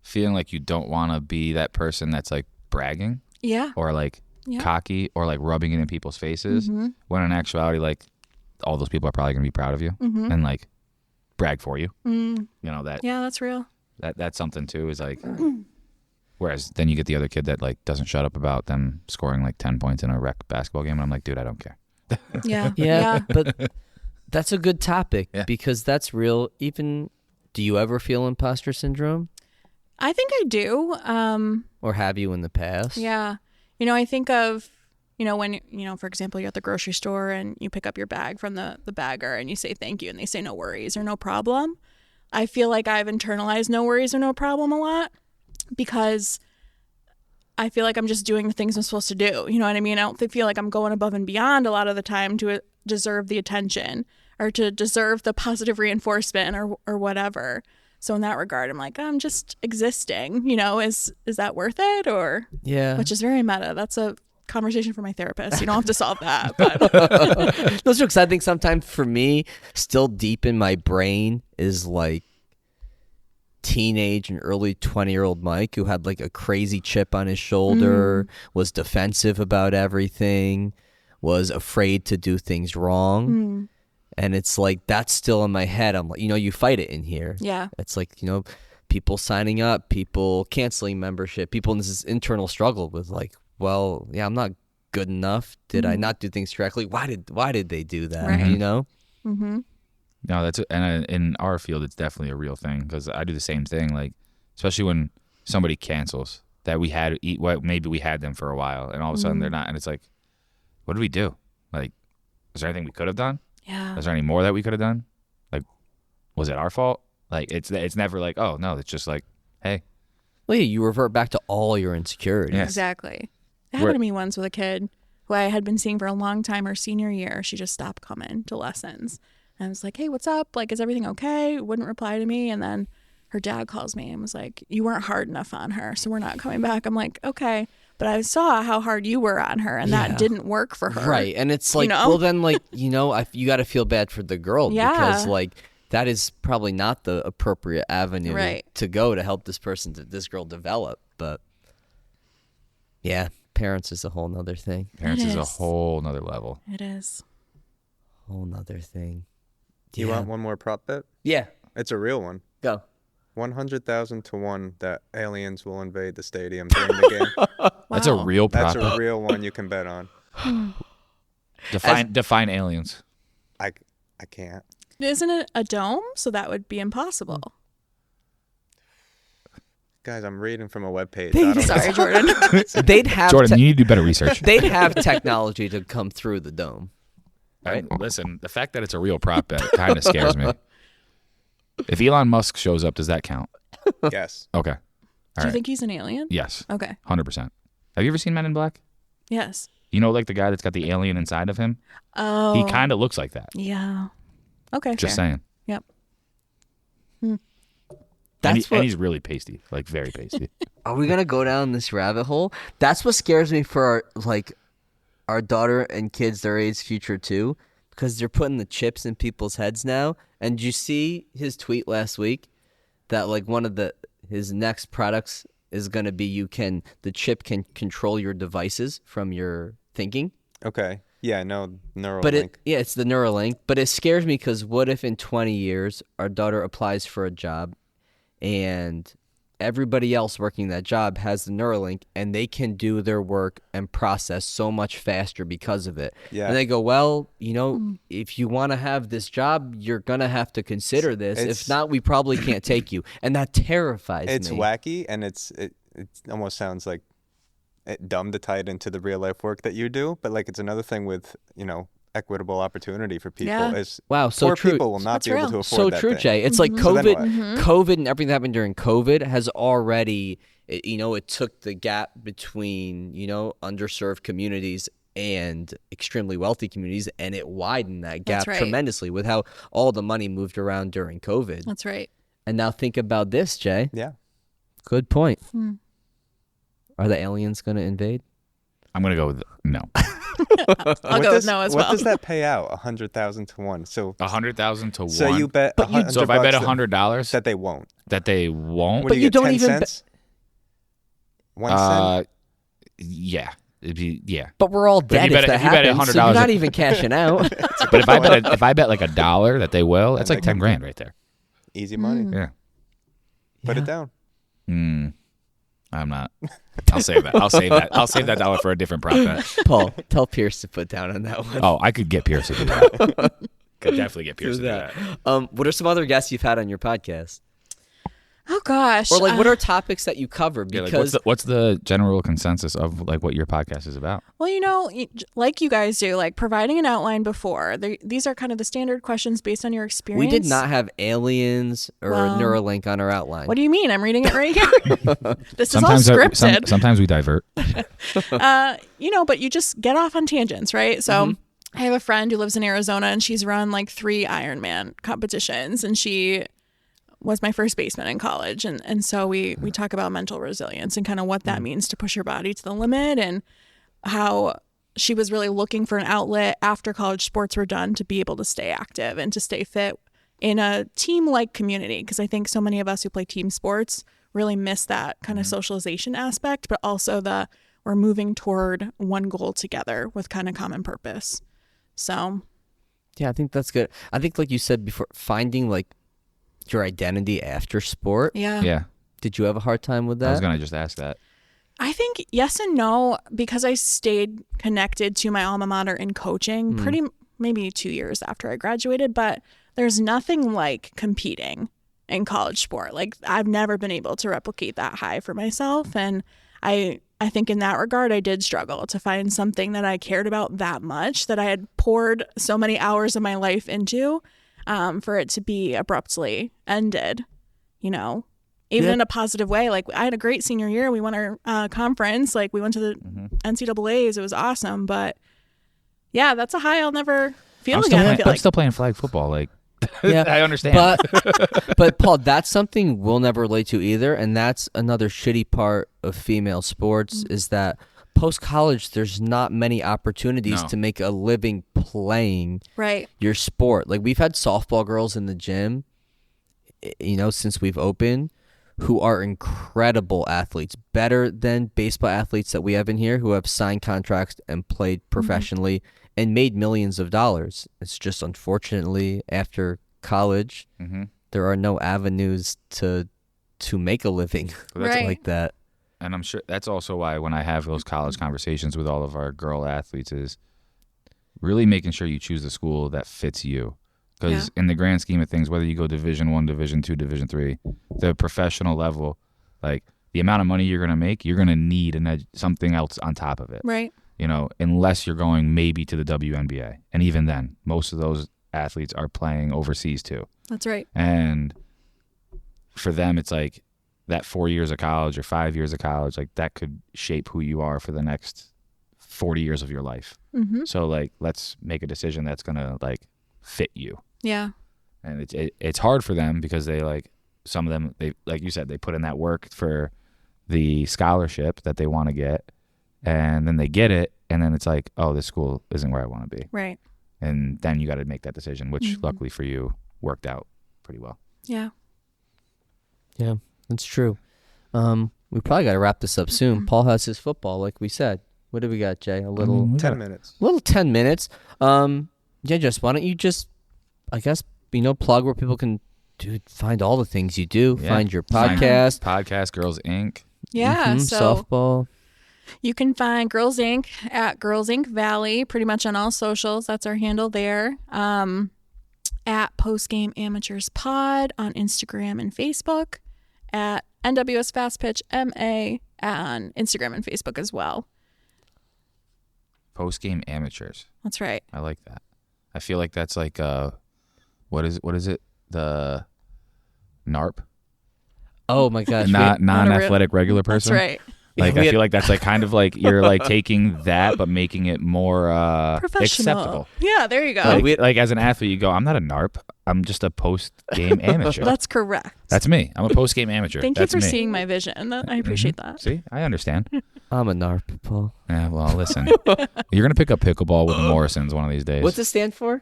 feeling like you don't want to be that person that's bragging Yeah. or Yeah. cocky or rubbing it in people's faces, when in actuality all those people are probably going to be proud of you and brag for you. That Yeah, that's real. that's something too, is whereas then you get the other kid that doesn't shut up about them scoring 10 points in a rec basketball game, and I'm like, dude, I don't care. Yeah. Yeah, but that's a good topic Yeah. because that's real. Even, do you ever feel imposter syndrome, I think I do. or have you in the past? Yeah. I think of, when, for example, you're at the grocery store and you pick up your bag from the bagger and you say thank you and they say no worries or no problem. I feel like I've internalized no worries or no problem a lot, because I feel like I'm just doing the things I'm supposed to do. You know what I mean? I don't feel like I'm going above and beyond a lot of the time to deserve the attention or to deserve the positive reinforcement or whatever. So in that regard, I'm like, I'm just existing. Is that worth it? Or Yeah. which is very meta. That's a conversation for my therapist. You don't have to solve that. But Those jokes, I think sometimes for me, still deep in my brain is teenage and early 20-year-old Mike who had a crazy chip on his shoulder, was defensive about everything, was afraid to do things wrong. And it's that's still in my head. I'm you fight it in here. yeah. It's people signing up, people canceling membership, people in this internal struggle with well, yeah, I'm not good enough. Did I not do things correctly? Why did they do that? Right. Mm-hmm. No, and in our field, it's definitely a real thing, because I do the same thing. Especially when somebody cancels that maybe we had them for a while, and all of a sudden they're not, and it's what did we do? Is there anything we could have done? Yeah. Is there any more that we could have done? Was it our fault? It's never oh no, it's just hey. Well, yeah, you revert back to all your insecurities. Yes. Exactly. It happened to me once with a kid who I had been seeing for a long time. Her senior year, she just stopped coming to lessons. I was like, hey, what's up? Like, is everything okay? Wouldn't reply to me. And then her dad calls me and was like, you weren't hard enough on her, so we're not coming back. I'm like, okay. But I saw how hard you were on her, and that didn't work for her. Right. And it's like, well, then, like, you got to feel bad for the girl because, like, that is probably not the appropriate avenue to go to help this girl develop. But, yeah, parents is a whole nother thing. Parents is a whole nother level. It is. Whole nother thing. You want one more prop bet? Yeah. It's a real one. Go. 100,000 to 1 that aliens will invade the stadium during the game. That's a real prop. That's a real one you can bet on. Define aliens. I can't. Isn't it a dome? So that would be impossible. Guys, I'm reading from a webpage. Sorry, Jordan. They'd have Jordan, you need to do better research. They'd have technology to come through the dome. Right? Listen, the fact that it's a real prop bet kind of scares me. If Elon Musk shows up, does that count? Yes. Okay. Do you think he's an alien? Yes. Okay. 100%. Have you ever seen Men in Black? Yes. You know, like the guy that's got the alien inside of him? Oh. He kind of looks like that. Yeah. Okay. Just fair. saying. Yep. And he's really pasty, like very pasty. Are we gonna go down this rabbit hole? That's what scares me for our daughter and kids their age future too, because they're putting the chips in people's heads now. And did you see his tweet last week that like one of his next products is gonna be the chip can control your devices from your thinking. Okay. Yeah, no, Neuralink. But it's the Neuralink. But it scares me because what if in 20 years our daughter applies for a job and everybody else working that job has the Neuralink and they can do their work and process so much faster because of it. Yeah. And they go, well, if you want to have this job, you're going to have to consider this. If not, we probably can't take you. And that terrifies me. It's wacky, and it almost sounds like dumb to tie it into the real life work that you do, but like it's another thing with equitable opportunity for people. Is wow, so poor true. people will not be able to afford so that true, thing. Jay. It's like So then COVID and everything that happened during COVID has already, it took the gap between underserved communities and extremely wealthy communities, and it widened that gap tremendously with how all the money moved around during COVID. That's right. And now think about this, Jay. Yeah. Good point. Are the aliens going to invade? I'm going to go with no. I'll go with no as well. What does that pay out? 100,000 to 1. So 100,000 to 1. So you bet. So if I bet $100 that they won't. That they won't. What do you get, don't 10 even cents? 1 cent. Yeah. It'd be, yeah. But we're all dead if that happens. So you're not even cashing out. But if I bet like $1 that they will, that's like 10 grand right there. Easy money. Yeah. Put it down. I'm not. I'll save that. I'll save that dollar for a different prop bet. Paul, tell Pierce to put down on that one. Oh, I could get Pierce to do that. Could definitely get Pierce to do that. What are some other guests you've had on your podcast? Oh gosh. Or like, what are topics that you cover? Because what's the general consensus of like what your podcast is about? Well, like you guys do, like providing an outline before. These are kind of the standard questions based on your experience. We did not have aliens or Neuralink on our outline. What do you mean? I'm reading it right here. This is all scripted. Sometimes we divert. But you just get off on tangents, right? So I have a friend who lives in Arizona, and she's run like 3 Ironman competitions, and she was my first baseman in college. And so we talk about mental resilience and kind of what that means to push your body to the limit, and how she was really looking for an outlet after college sports were done to be able to stay active and to stay fit in a team-like community. Because I think so many of us who play team sports really miss that kind of socialization aspect, but also we're moving toward one goal together with kind of common purpose. So yeah, I think that's good. I think like you said before, finding like your identity after sport. Yeah. Did you have a hard time with that? I was going to just ask that. I think yes and no, because I stayed connected to my alma mater in coaching maybe 2 years after I graduated, but there's nothing like competing in college sport. Like I've never been able to replicate that high for myself. And I think in that regard, I did struggle to find something that I cared about that much, that I had poured so many hours of my life into, for it to be abruptly ended, even in a positive way. Like I had a great senior year. We won our conference. Like we went to the NCAAs. It was awesome. But yeah, that's a high I'll never Field again, I feel I'm like. still playing flag football. Like, Yeah, I understand. but Paul, that's something we'll never relate to either, and that's another shitty part of female sports is that post-college there's not many opportunities No. to make a living playing Right. your sport. Like we've had softball girls in the gym, since we've opened, who are incredible athletes, better than baseball athletes that we have in here who have signed contracts and played professionally and made millions of dollars. It's just unfortunately after college, there are no avenues to make a living Right. like that. And I'm sure that's also why when I have those college conversations with all of our girl athletes is really making sure you choose the school that fits you. Because in the grand scheme of things, whether you go Division I, Division II, Division III, the professional level, like the amount of money you're going to make, you're going to need something else on top of it. Right. Unless you're going maybe to the WNBA. And even then, most of those athletes are playing overseas too. That's right. And for them, it's like that 4 years of college or 5 years of college, like that could shape who you are for the next 40 years of your life. Mm-hmm. So like, let's make a decision that's going to like fit you. Yeah. And it's hard for them because they some of them, they, like you said, they put in that work for the scholarship that they want to get. And then they get it. And then it's like, oh, this school isn't where I want to be. Right. And then you got to make that decision, which luckily for you worked out pretty well. Yeah. Yeah, that's true. We probably got to wrap this up soon. Paul has his football, like we said. What do we got, Jay? A little 10 minutes. little 10 minutes. Yeah, Jess, why don't you just, I guess, plug where people can find all the things you do. Yeah. Find your podcast. Podcast, Girls Inc. Yeah. So softball. you can find Girls Inc. at Girls Inc. Valley, pretty much on all socials. That's our handle there. At Postgame Amateurs Pod on Instagram and Facebook. At NWS Fastpitch MA on Instagram and Facebook as well. Post-game amateurs. That's right. I like that. I feel like that's like what is it? The NARP? Oh my gosh. Non-athletic regular person. That's right. Like We I had- feel like that's like kind of like you're like taking that but making it more Professional. acceptable. Yeah, there you go. Like as an athlete, you go, I'm not a NARP. I'm just a post-game amateur. That's correct. That's me. I'm a post-game amateur. Thank That's you for me. seeing my vision. I appreciate that. See, I understand. I'm a NARP, Paul. Yeah, well, listen. You're gonna pick up pickleball with the Morrisons one of these days. What's it stand for?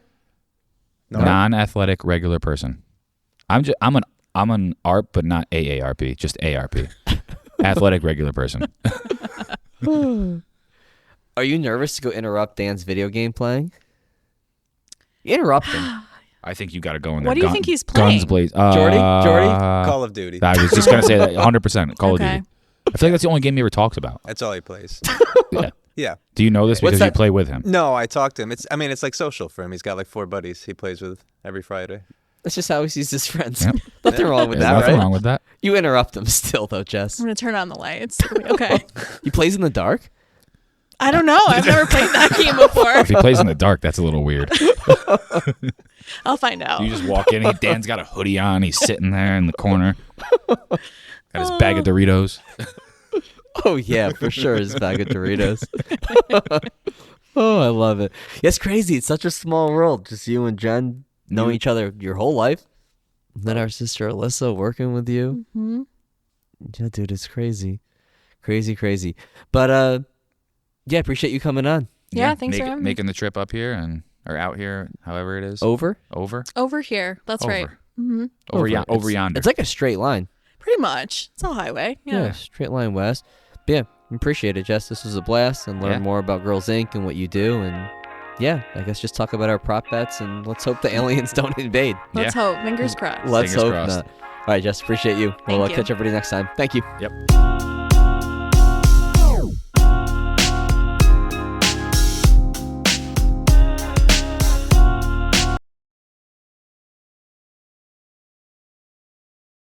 Non-athletic regular person. I'm an ARP, but not AARP, just ARP. Athletic regular person. Are you nervous to go interrupt Dan's video game playing? Interrupt him. I think you got to go in there. What do you think he's playing? Guns blaze. Jordy? Call of Duty. I was just gonna say that 100%. Call Okay. of Duty. I feel like that's the only game he ever talks about. That's all he plays. Yeah. Yeah. Do you know this What's because you that? play with him? No, I talked to him. It's like social for him. He's got like 4 buddies he plays with every Friday. That's just how he sees his friends. Yep. Nothing wrong with There's that, nothing right? wrong with that. You interrupt him still, though, Jess. I'm going to turn on the lights. Okay. He plays in the dark? I don't know. I've never played that game before. If he plays in the dark, that's a little weird. I'll find out. You just walk in. Dan's got a hoodie on. He's sitting there in the corner. Got his bag of Doritos. Oh, yeah, for sure. His bag of Doritos. Oh, I love it. Yeah, it's crazy. It's such a small world. Just you and Jen knowing each other your whole life. And then our sister Alyssa working with you. Mhm. Yeah, dude, it's crazy. Crazy. But, yeah, appreciate you coming on. Yeah, thanks for having me. Making the trip up here or out here, however it is. Over? Over here. That's right. Over. Mm-hmm. Over yonder. It's like a straight line. Pretty much. It's all highway. Yeah. Straight line west. But yeah, appreciate it, Jess. This was a blast, and learn more about Girls Inc. and what you do. And yeah, I guess just talk about our prop bets, and let's hope the aliens don't invade. Let's hope. Fingers crossed. Let's Fingers hope crossed. not. All right, Jess, appreciate you. We'll Thank you. catch everybody next time. Thank you. Yep.